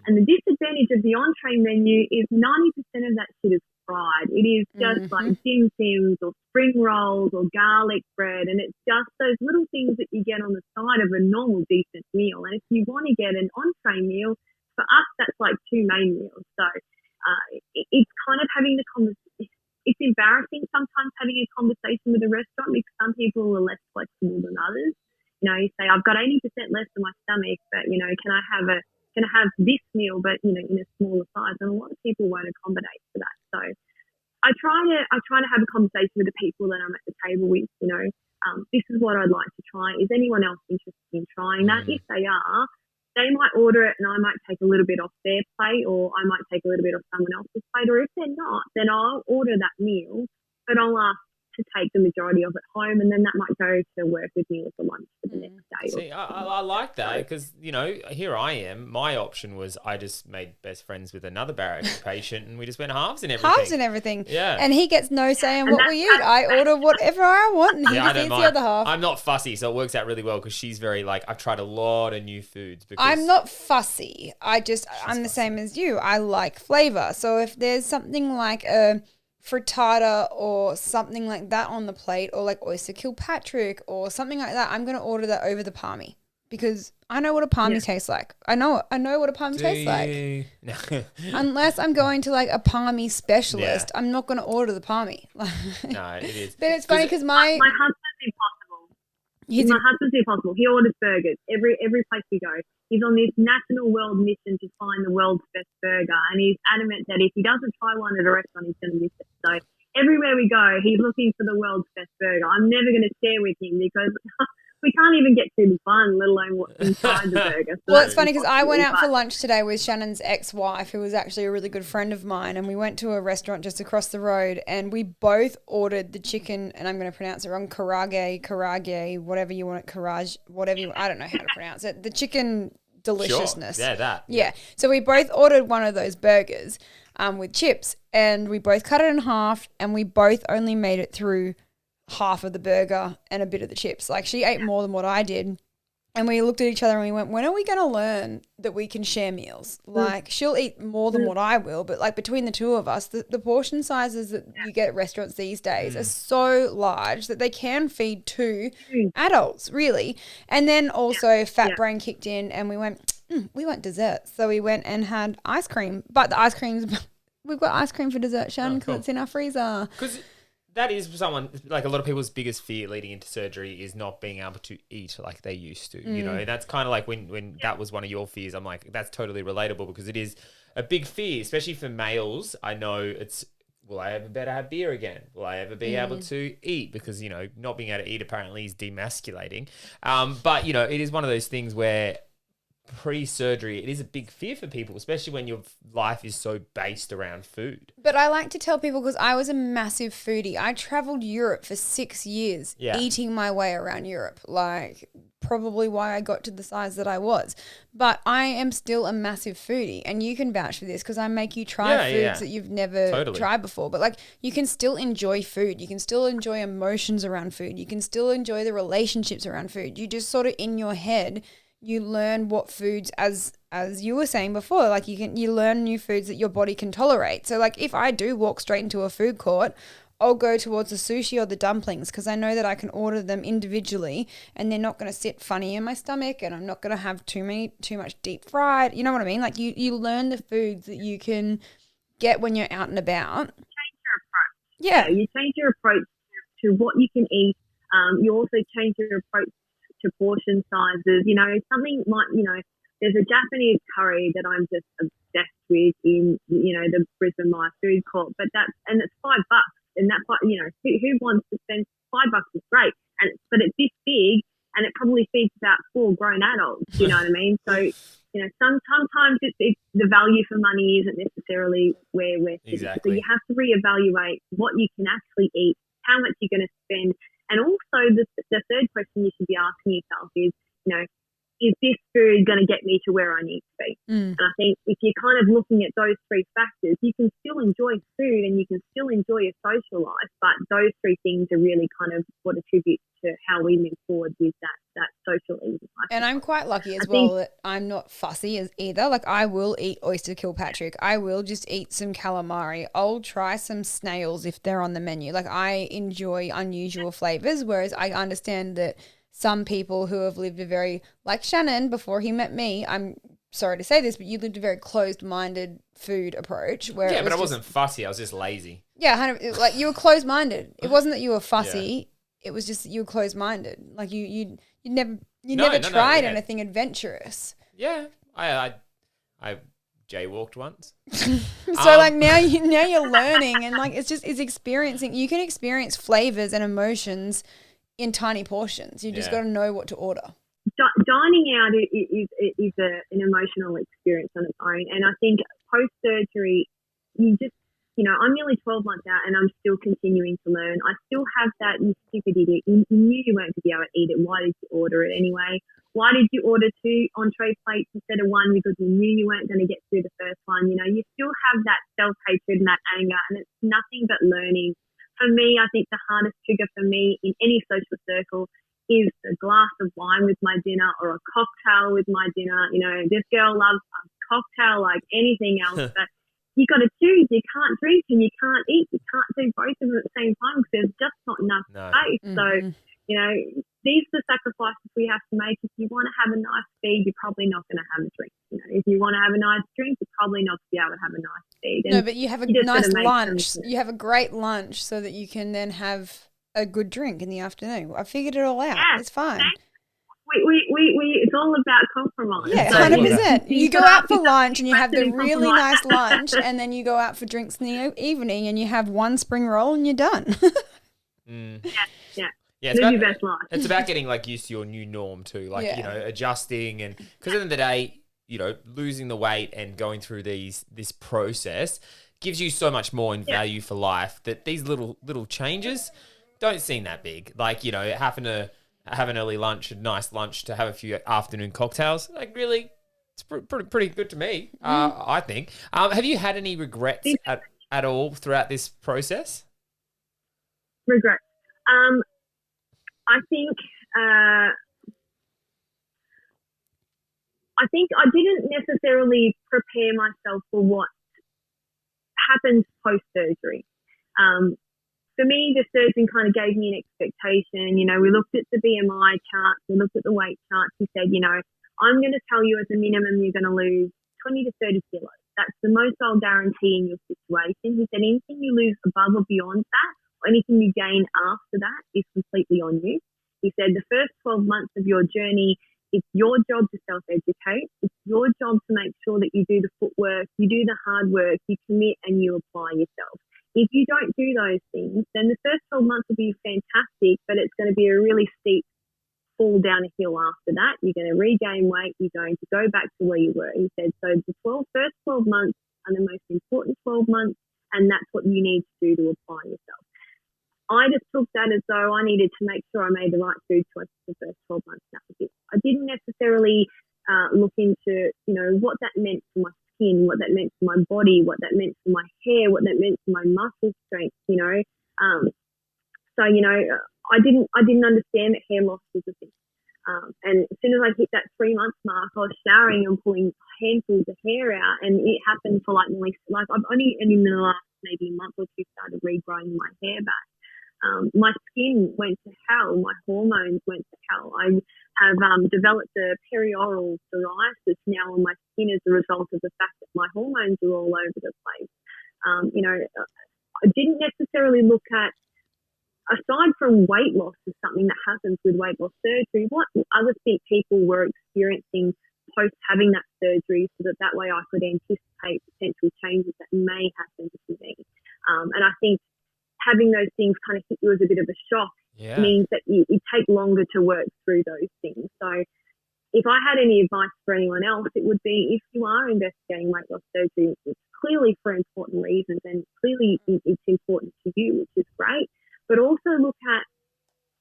And the disadvantage of the entree menu is 90% of that shit is fried. It is just like dim sims or spring rolls or garlic bread, and it's just those little things that you get on the side of a normal decent meal. And if you want to get an entree meal, for us that's like two main meals. So it's kind of having the conversation. It's embarrassing sometimes having a conversation with a restaurant because some people are less flexible than others. You know, you say, I've got 80% less in my stomach, but, you know, can I have this meal, but, you know, in a smaller size? And a lot of people won't accommodate for that. So I try to have a conversation with the people that I'm at the table with, you know, this is what I'd like to try. Is anyone else interested in trying that? If they are, they might order it and I might take a little bit off their plate, or I might take a little bit off someone else's plate. Or if they're not, then I'll order that meal, but I'll ask to take the majority of it home, and then that might go to work with me for lunch for the next day. See, I like that because, you know, here I am. My option was I just made best friends with another bariatric patient and we just went halves and everything. Yeah. And he gets no say in what we eat. I order whatever I want and he just eats the other half. I'm not fussy, so it works out really well because she's very like, I've tried a lot of new foods. Because I'm not fussy. I'm the same as you. I like flavour. So if there's something like a frittata or something like that on the plate, or like oyster Kilpatrick or something like that, I'm going to order that over the palmy because I know what a palmy tastes like. I know what a palmy tastes like. Unless I'm going to like a palmy specialist, I'm not going to order the palmy. No, it is. But it's funny because my husband's impossible. My husband's impossible. He orders burgers every place we go. He's on this national world mission to find the world's best burger, and he's adamant that if he doesn't try one at a restaurant, he's going to miss it. So everywhere we go, he's looking for the world's best burger. I'm never going to share with him because we can't even get through the bun, let alone what's inside the burger. So well, it's funny because I went out for lunch today with Shannon's ex-wife, who was actually a really good friend of mine, and we went to a restaurant just across the road, and we both ordered the chicken, and I'm going to pronounce it wrong, karage, whatever you want it, I don't know how to pronounce it. The chicken deliciousness. Sure. Yeah, that. Yeah. So we both ordered one of those burgers with chips, and we both cut it in half, and we both only made it through half of the burger and a bit of the chips. Like she ate more than what I did. And we looked at each other and we went, when are we going to learn that we can share meals? Like she'll eat more than what I will, but like between the two of us, the portion sizes that you get at restaurants these days are so large that they can feed two adults, really. And then also fat brain kicked in and we want dessert. So we went and had ice cream, but the ice cream's, we've got ice cream for dessert, Shannon, because it's in our freezer. Because that is like a lot of people's biggest fear leading into surgery is not being able to eat like they used to, you know, and that's kind of like when that was one of your fears. I'm like, that's totally relatable because it is a big fear, especially for males. I know it's, will I ever better have beer again? Will I ever be able to eat? Because, you know, not being able to eat apparently is demasculating. But, you know, it is one of those things where pre-surgery, it is a big fear for people, especially when your life is so based around food. But I like to tell people, because I was a massive foodie. I traveled Europe for 6 years, eating my way around Europe, like probably why I got to the size that I was. But I am still a massive foodie, and you can vouch for this because I make you try foods that you've never tried before. But like, you can still enjoy food. You can still enjoy emotions around food. You can still enjoy the relationships around food. You just sort of in your head, you learn what foods, as you were saying before, like you learn new foods that your body can tolerate. So like if I do walk straight into a food court, I'll go towards the sushi or the dumplings because I know that I can order them individually and they're not going to sit funny in my stomach, and I'm not going to have too much deep fried. You know what I mean? Like you learn the foods that you can get when you're out and about. Change your approach. Yeah, you change your approach to what you can eat. You also change your approach to portion sizes. You know, something might, you know, there's a Japanese curry that I'm just obsessed with in, you know, the Brisbane My Food Court, but it's $5. and that's what, who wants to spend $5 is great, but it's this big, and it probably feeds about 4 grown adults. You know what I mean? So sometimes it's the value for money isn't necessarily where we're sitting. Exactly. So you have to reevaluate what you can actually eat, how much you're going to spend, and also the third question you should be asking yourself is, is this food going to get me to where I need to be? And I think if you're kind of looking at those 3 factors, you can still enjoy food and you can still enjoy your social life, but those 3 things are really kind of what attributes to how we move forward with that social eating. And I'm quite lucky as well that I'm not fussy as either. Like, I will eat oyster Kilpatrick. I will just eat some calamari. I'll try some snails if they're on the menu. Like, I enjoy unusual flavors, whereas I understand that some people who have lived a very, like Shannon before he met me, I'm sorry to say this, but you lived a very closed-minded food approach. Where but I wasn't fussy. I was just lazy. Yeah, like you were closed-minded. It wasn't that you were fussy. Yeah. It was just that you were closed-minded. Like you never tried anything adventurous. Yeah, I jaywalked once. So like now you're learning, and like it's experiencing. You can experience flavors and emotions in tiny portions. You just got to know what to order. Dining out is an emotional experience on its own, and I think post-surgery, I'm nearly 12 months out and I'm still continuing to learn. I still have that, you stupid idiot, you knew you weren't going to be able to eat it. Why did you order it anyway? Why did you order 2 entree plates instead of 1 because you knew you weren't going to get through the first one? You still have that self-hatred and that anger, and it's nothing but learning. For me, I think the hardest trigger for me in any social circle is a glass of wine with my dinner or a cocktail with my dinner. This girl loves a cocktail like anything else, but you got to choose. You can't drink and you can't eat. You can't do both of them at the same time because there's just not enough space. Mm-hmm. So, these are the sacrifices we have to make. If you want to have a nice feed, you're probably not going to have a drink. If you want to have a nice drink, you're probably not going to be able to have a nice feed. And no, but you have a nice lunch. You have a great lunch so that you can then have a good drink in the afternoon. I figured it all out. Yeah, it's fine. We it's all about compromise. Yeah, 100%. You go out for lunch and you have the really nice lunch, and then you go out for drinks in the evening and you have 1 spring roll and you're done. Yeah, live your best life. It's about getting used to your new norm too, adjusting, and because at the end of the day, losing the weight and going through this process gives you so much more in value for life that these little changes don't seem that big. Having to have an early lunch, a nice lunch, to have a few afternoon cocktails, really, it's pretty good to me. I think. Have you had any regrets at all throughout this process? Regrets. I think I didn't necessarily prepare myself for what happens post-surgery. For me, the surgeon kind of gave me an expectation. We looked at the BMI charts, we looked at the weight charts. He said, I'm going to tell you as a minimum you're going to lose 20 to 30 kilos. That's the most I'll guarantee in your situation. He said anything you lose above or beyond that, anything you gain after that, is completely on you. He said the first 12 months of your journey, it's your job to self-educate. It's your job to make sure that you do the footwork, you do the hard work, you commit and you apply yourself. If you don't do those things, then the first 12 months will be fantastic, but it's going to be a really steep fall down a hill after that. You're going to regain weight. You're going to go back to where you were. He said, so the first 12 months are the most important 12 months, and that's what you need to do to apply yourself. I just took that as though I needed to make sure I made the right food choices the first 12 months. That was it. I didn't necessarily look into, what that meant for my skin, what that meant for my body, what that meant for my hair, what that meant for my muscle strength, I didn't understand that hair loss was a thing. And as soon as I hit that 3-month mark, I was showering and pulling handfuls of hair out, and it happened for I've only in the last maybe month or 2 started regrowing my hair back. My skin went to hell. My hormones went to hell. I have developed a perioral psoriasis now on my skin as a result of the fact that my hormones are all over the place. I didn't necessarily look at, aside from weight loss is something that happens with weight loss surgery, what other people were experiencing post having that surgery, so that way I could anticipate potential changes that may happen to me. And I think having those things kind of hit you as a bit of a shock means that you take longer to work through those things. So if I had any advice for anyone else, it would be if you are investigating weight loss surgery, it's clearly for important reasons and clearly it's important to you, which is great, but also look at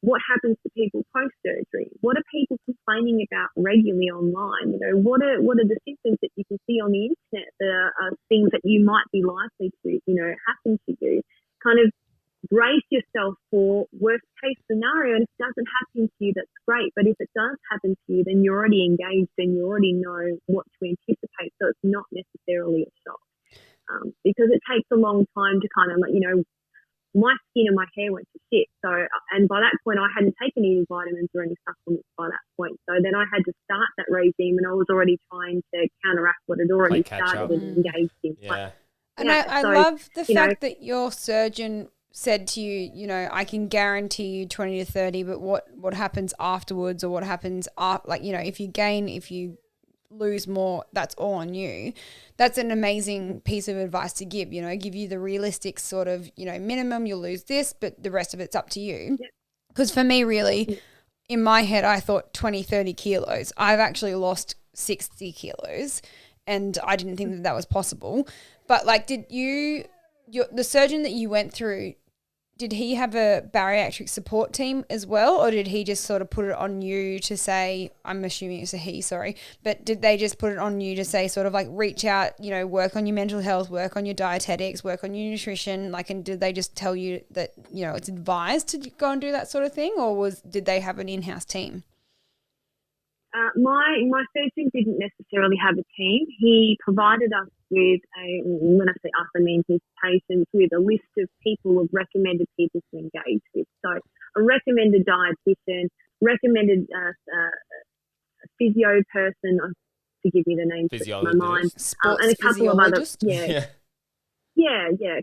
what happens to people post-surgery. What are people complaining about regularly online? You know, what are the symptoms that you can see on the internet that are things that you might be likely to, you know, happen to you? Kind of brace yourself for worst case scenario. And if it doesn't happen to you, that's great. But if it does happen to you, then you're already engaged and you already know what to anticipate. So it's not necessarily a shock. Because it takes a long time to kind of, like, you know, my skin and my hair went to shit. So, and by that point, I hadn't taken any vitamins or any supplements by that point. So then I had to start that regime, and I was already trying to counteract what had already started and engaged in. Yeah. And I love the fact that your surgeon said to you, you know, I can guarantee you 20 to 30, but what happens afterwards, or what happens after, like, you know, if you lose more, that's all on you. That's an amazing piece of advice to give, you know, give you the realistic sort of, you know, minimum, you'll lose this, but the rest of it's up to you. Because for me, really, in my head, I thought 20, 30 kilos. I've actually lost 60 kilos and I didn't think that was possible. But like, did the surgeon that you went through, did he have a bariatric support team as well, or did he just sort of put it on you to say, I'm assuming it's a he, sorry, but did they just put it on you to say sort of like reach out, you know, work on your mental health, work on your dietetics, work on your nutrition, like, and did they just tell you that, you know, it's advised to go and do that sort of thing, or did they have an in-house team? My surgeon didn't necessarily have a team. He provided us with when I say us, I mean his patients, with a list of people, of recommended people to engage with. So a recommended dietitian, recommended physio person, forgive me the name, my mind, and a couple of other, a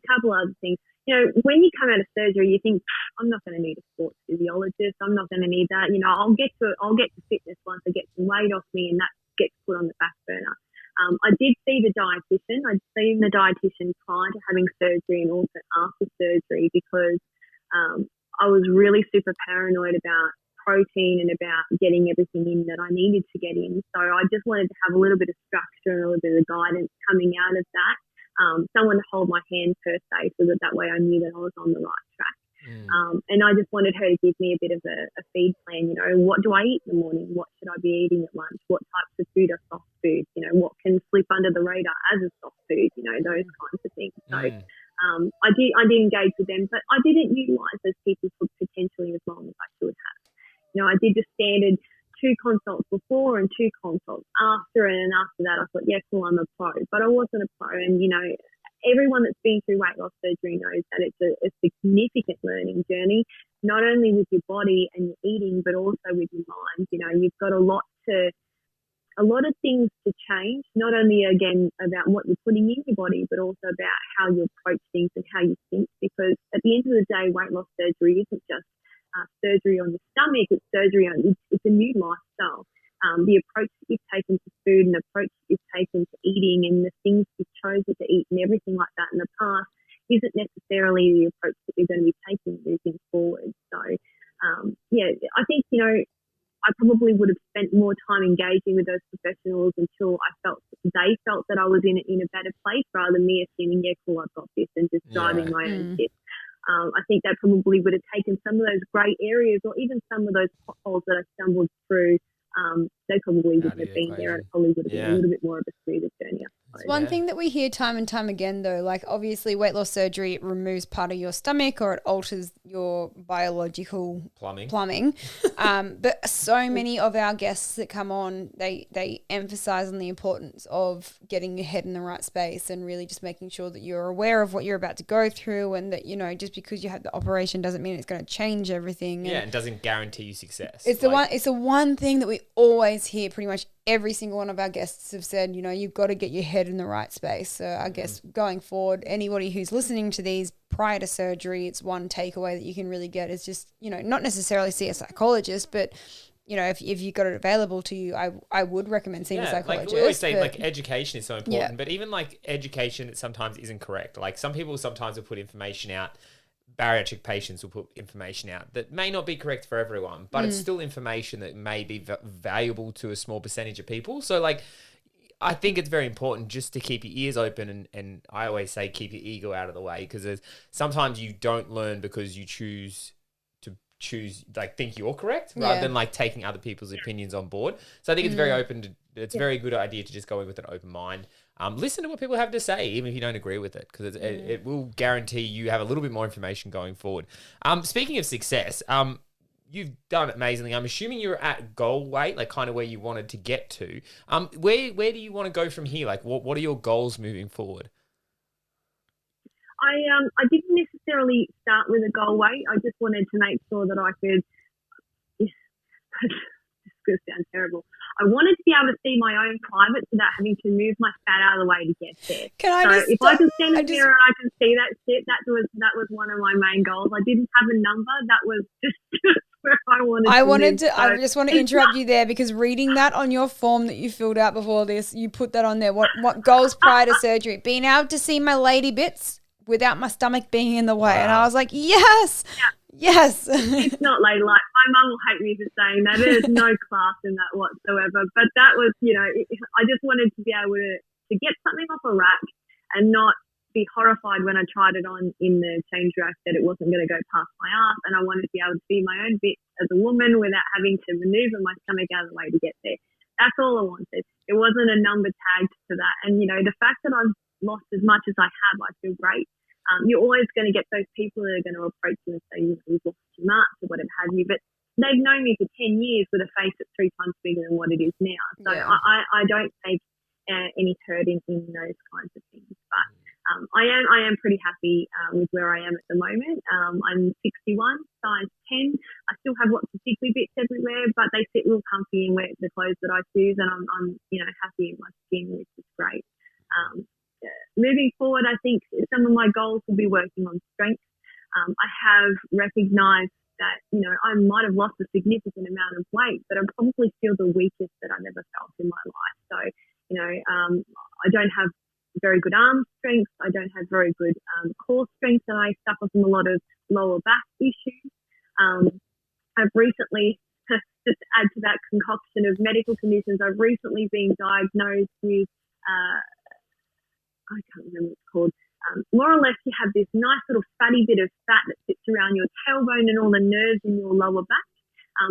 couple of other things. You know, when you come out of surgery, you think, I'm not going to need a sports physiologist. I'm not going to need that. You know, I'll get to fitness once I get some weight off me, and that gets put on the back burner. I did see the dietitian. I'd seen the dietitian prior to having surgery and also after surgery, because I was really super paranoid about protein and about getting everything in that I needed to get in. So I just wanted to have a little bit of structure and a little bit of guidance coming out of that. Someone to hold my hand per se, so that way I knew that I was on the right track. And I just wanted her to give me a bit of a feed plan. You know, what do I eat in the morning? What should I be eating at lunch? What types of food are soft food? You know, what can slip under the radar as a soft food? You know, those kinds of things. So I did engage with them, but I didn't utilise those people for potentially as long as I should have. You know, I did the standard 2 consults before and 2 consults after, and after that I thought, yeah, cool, I'm a pro. But I wasn't a pro, and, you know, everyone that's been through weight loss surgery knows that it's a significant learning journey, not only with your body and your eating, but also with your mind. You know, you've got a lot of things to change, not only, again, about what you're putting in your body, but also about how you approach things and how you think, because at the end of the day, weight loss surgery isn't just surgery on the stomach, it's surgery on, it's a new lifestyle. The approach that you've taken to food and the approach that you've taken to eating and the things you've chosen to eat and everything like that in the past isn't necessarily the approach that you're going to be taking moving forward. So, I think, you know, I probably would have spent more time engaging with those professionals until they felt that I was in a better place, rather than me assuming, yeah, cool, I've got this, and just driving my own ship. I think that probably would have taken some of those grey areas, or even some of those potholes that I stumbled through. They probably wouldn't have been there, and it probably would have been a little bit more of a smoother journey. It's one thing that we hear time and time again, though, like obviously weight loss surgery, it removes part of your stomach or it alters your biological plumbing. But so many of our guests that come on, they emphasize on the importance of getting your head in the right space and really just making sure that you're aware of what you're about to go through, and that, you know, just because you had the operation doesn't mean it's going to change everything. Yeah, and doesn't guarantee you success. It's the one thing that we always hear. Pretty much every single one of our guests have said, you know, you've got to get your head in the right space. So I guess going forward, anybody who's listening to these prior to surgery, it's one takeaway that you can really get is just, you know, not necessarily see a psychologist, but, you know, if you got it available to you, I would recommend seeing a psychologist. Like we always say, like, education is so important, but even like education sometimes isn't correct. Like some people sometimes will put information out bariatric patients will put information out that may not be correct for everyone, but it's still information that may be valuable to a small percentage of people. So like, I think it's very important just to keep your ears open, and I always say keep your ego out of the way, because sometimes you don't learn because you choose like think you're correct rather than like taking other people's opinions on board. So I think it's very it's a very good idea to just go in with an open mind. Listen to what people have to say, even if you don't agree with it, because it will guarantee you have a little bit more information going forward. Speaking of success, you've done amazingly. I'm assuming you're at goal weight, like kind of where you wanted to get to. Where do you want to go from here? Like what are your goals moving forward? I didn't necessarily start with a goal weight. I just wanted to make sure that I could. This could sound terrible. I wanted to be able to see my own privates without having to move my fat out of the way to get there. If I can stand in the mirror and I can see that shit, that was one of my main goals. I didn't have a number. That was just where I wanted to live. I just want to interrupt you there, because reading that on your form that you filled out before this, you put that on there. What goals prior to surgery? Being able to see my lady bits without my stomach being in the way. Wow. And I was like, yes. Yeah. Yes. It's not ladylike. My mum will hate me for saying that. There's no class in that whatsoever. But that was, I just wanted to be able to get something off a rack and not be horrified when I tried it on in the change rack that it wasn't going to go past my ass. And I wanted to be able to see my own bits as a woman without having to maneuver my stomach out of the way to get there. That's all I wanted. It wasn't a number tagged to that. And, the fact that I've lost as much as I have, I feel great. You're always going to get those people that are going to approach you and say, you've lost too much or whatever have you. But they've known me for 10 years with a face that's 3 times bigger than what it is now. So I don't take any hurt in those kinds of things. But I am pretty happy with where I am at the moment. I'm 61, size 10. I still have lots of tickly bits everywhere, but they sit real comfy in the clothes that I choose, and I'm happy in my skin, which is great. Moving forward, I think some of my goals will be working on strength. I have recognised that, I might have lost a significant amount of weight, but I'm probably still the weakest that I've ever felt in my life. So, I don't have very good arm strength. I don't have very good core strength, and I suffer from a lot of lower back issues. I've recently, just to add to that concoction of medical conditions, I've recently been diagnosed with I can't remember what it's called. More or less, you have this nice little fatty bit of fat that sits around your tailbone and all the nerves in your lower back.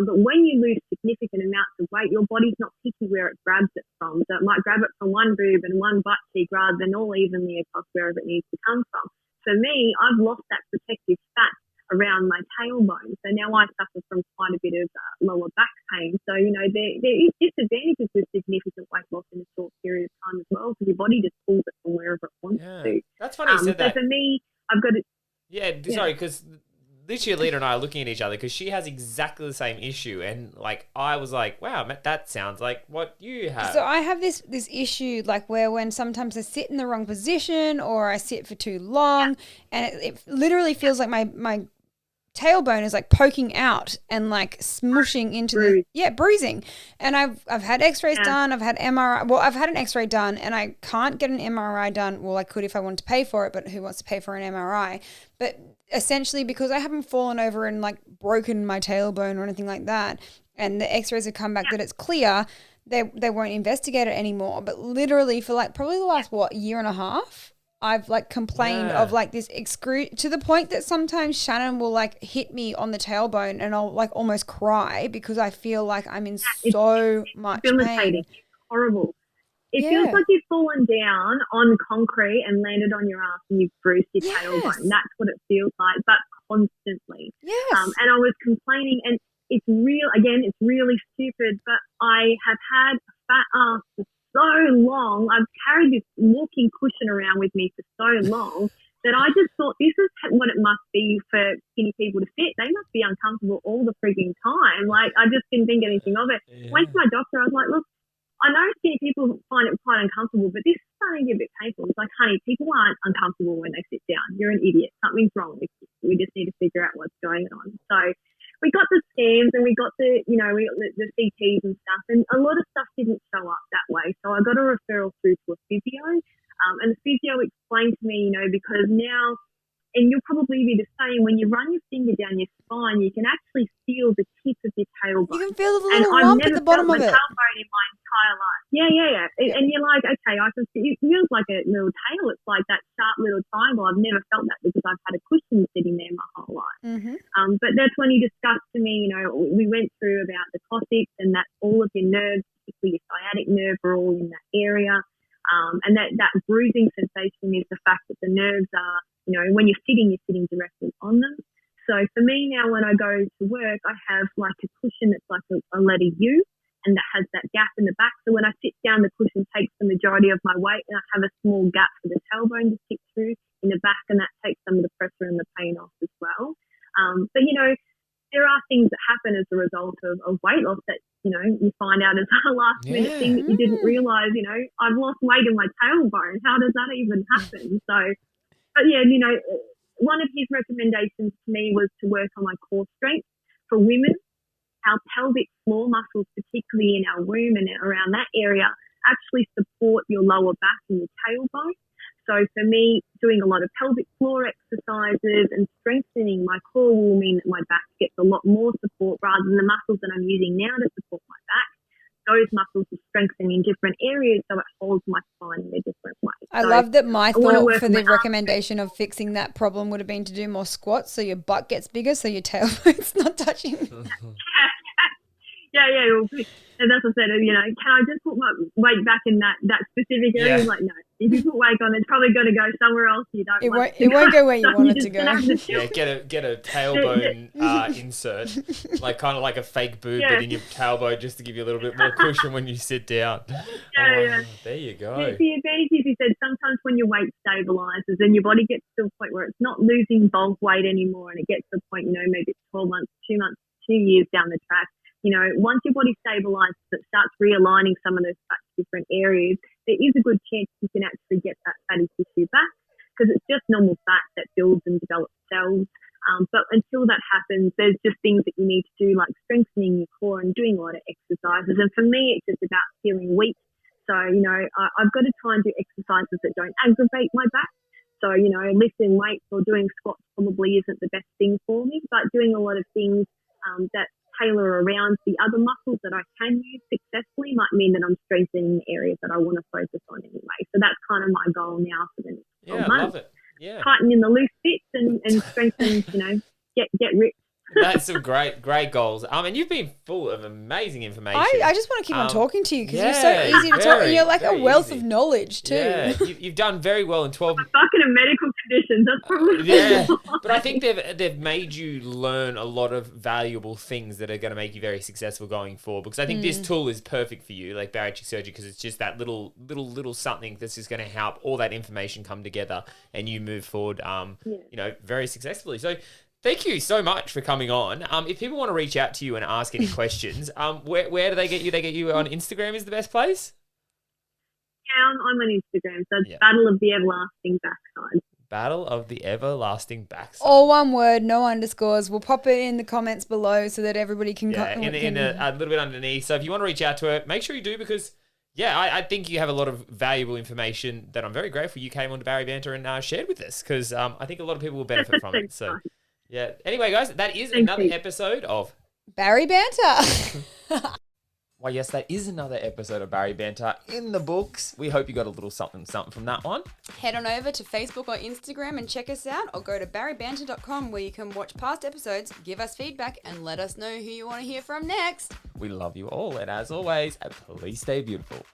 But when you lose significant amounts of weight, your body's not picky where it grabs it from. So it might grab it from one boob and one butt cheek rather than all evenly across wherever it needs to come from. For me, I've lost that protective fat around my tailbone. So now I suffer from quite a bit of lower back pain. So, there is disadvantages with significant weight loss in a short period of time as well, because your body just pulls it from wherever it wants to. That's funny you said that. So for me, I've got to... Yeah, sorry, because literally Alita and I are looking at each other because she has exactly the same issue. And, I was like, wow, that sounds like what you have. So I have this issue, where when sometimes I sit in the wrong position or I sit for too long, and it literally feels like my tailbone is poking out and smushing into bruising. And I've had x-rays done, I've had MRI. Well, I've had an x-ray done, and I can't get an MRI done. Well, I could if I wanted to pay for it, but who wants to pay for an MRI? But essentially, because I haven't fallen over and broken my tailbone or anything like that, and the x-rays have come back that it's clear, they won't investigate it anymore. But literally for probably the last year and a half, I've complained of this to the point that sometimes Shannon will hit me on the tailbone and I'll almost cry because I feel like I'm in so much pain. It's horrible. It feels like you've fallen down on concrete and landed on your ass and you've bruised your tailbone. That's what it feels like, but constantly. Yes. And I was complaining, and it's really stupid, but I have had a fat ass for so long. I've carried this walking cushion around with me for so long that I just thought this is what it must be for skinny people to fit. They must be uncomfortable all the freaking time. I just didn't think anything of it. Yeah. Went to my doctor. I was like, look, I know skinny people find it quite uncomfortable, but this is starting to get a bit painful. It's like, honey, people aren't uncomfortable when they sit down. You're an idiot. Something's wrong with you. We just need to figure out what's going on. So we got the scans and we got the CTs and stuff, and a lot of stuff didn't show up that way. So I got a referral through to a physio, and the physio explained to me, because now and you'll probably be the same. When you run your finger down your spine, you can actually feel the tip of your tailbone. You can feel the And little I've lump at never the bottom felt of my it. tailbone in my entire life. Yeah. And you're like, okay, I can see, it feels like a little tail. It's like that sharp little triangle. I've never felt that because I've had a cushion sitting there my whole life. Mm-hmm. But that's when he discussed to me, we went through about the coccyx and that all of your nerves, particularly your sciatic nerve, are all in that area. And that bruising sensation is the fact that the nerves are, when you're sitting directly on them. So for me now, when I go to work, I have like a cushion that's like a letter U, and that has that gap in the back. So when I sit down, the cushion takes the majority of my weight, and I have a small gap for the tailbone to sit through in the back, and that takes some of the pressure and the pain off as well. But there are things that happen as a result of weight loss that, you find out as a last minute thing that you didn't realise, I've lost weight in my tailbone. How does that even happen? So, but yeah, one of his recommendations to me was to work on my core strength. For women, our pelvic floor muscles, particularly in our womb and around that area, actually support your lower back and your tailbone. So for me, doing a lot of pelvic floor exercises and strengthening my core will mean that my back gets a lot more support rather than the muscles that I'm using now to support my back. Those muscles are strengthened in different areas, so it holds my spine in a different way. I love that my wanna thought work for on the my recommendation of fixing that problem would have been to do more squats so your butt gets bigger so your tailbone's not touching. Yeah. Well, and as I said, can I just put my weight back in that specific area? Yeah. Like, no. If you put weight on, it's probably going to go somewhere else you don't want It won't go where you So want it just to go. have to Yeah, get a tailbone insert, like kind of like a fake boob, but in your tailbone, just to give you a little bit more cushion when you sit down. Yeah. There you go. The advantage is, he said, sometimes when your weight stabilizes and your body gets to a point where it's not losing bulk weight anymore, and it gets to a point, maybe it's 12 months, 2 months, 2 years down the track, once your body stabilizes, it starts realigning some of those fat to different areas, there is a good chance you can actually get that fatty tissue back, because it's just normal fat that builds and develops cells. But until that happens, there's just things that you need to do, like strengthening your core and doing a lot of exercises. And for me, it's just about feeling weak. So, I've got to try and do exercises that don't aggravate my back. So, lifting weights or doing squats probably isn't the best thing for me, but doing a lot of things that tailor around the other muscles that I can use successfully might mean that I'm strengthening the areas that I want to focus on anyway. So that's kind of my goal now for the next 12 months. Love it. Yeah. Tighten in the loose bits and strengthen, get ripped. That's some great goals. And you've been full of amazing information. I just want to keep on talking to you because you're yeah, so easy to talk, and you're like a very wealth easy. of knowledge too. Yeah, you've done very well in 12. Fucking a medical condition. That's probably Yeah, but I think they've made you learn a lot of valuable things that are going to make you very successful going forward. Because I think this tool is perfect for you, like bariatric surgery, because it's just that little something that's just going to help all that information come together and you move forward, very successfully. So thank you so much for coming on. If people want to reach out to you and ask any questions, where do they get you? They get you on Instagram is the best place? Yeah, I'm on Instagram. So it's Battle of the Everlasting Backside. Battle of the Everlasting Backside. All one word, no underscores. We'll pop it in the comments below so that everybody can in a little bit underneath. So if you want to reach out to her, make sure you do, because I think you have a lot of valuable information that I'm very grateful you came on to BARI Banter and shared with us, because I think a lot of people will benefit from it. So yeah. Anyway, guys, that is another episode of BARI Banter. Why, yes, that is another episode of BARI Banter in the books. We hope you got a little something from that one. Head on over to Facebook or Instagram and check us out, or go to baribanter.com where you can watch past episodes, give us feedback, and let us know who you want to hear from next. We love you all, and as always, please stay beautiful.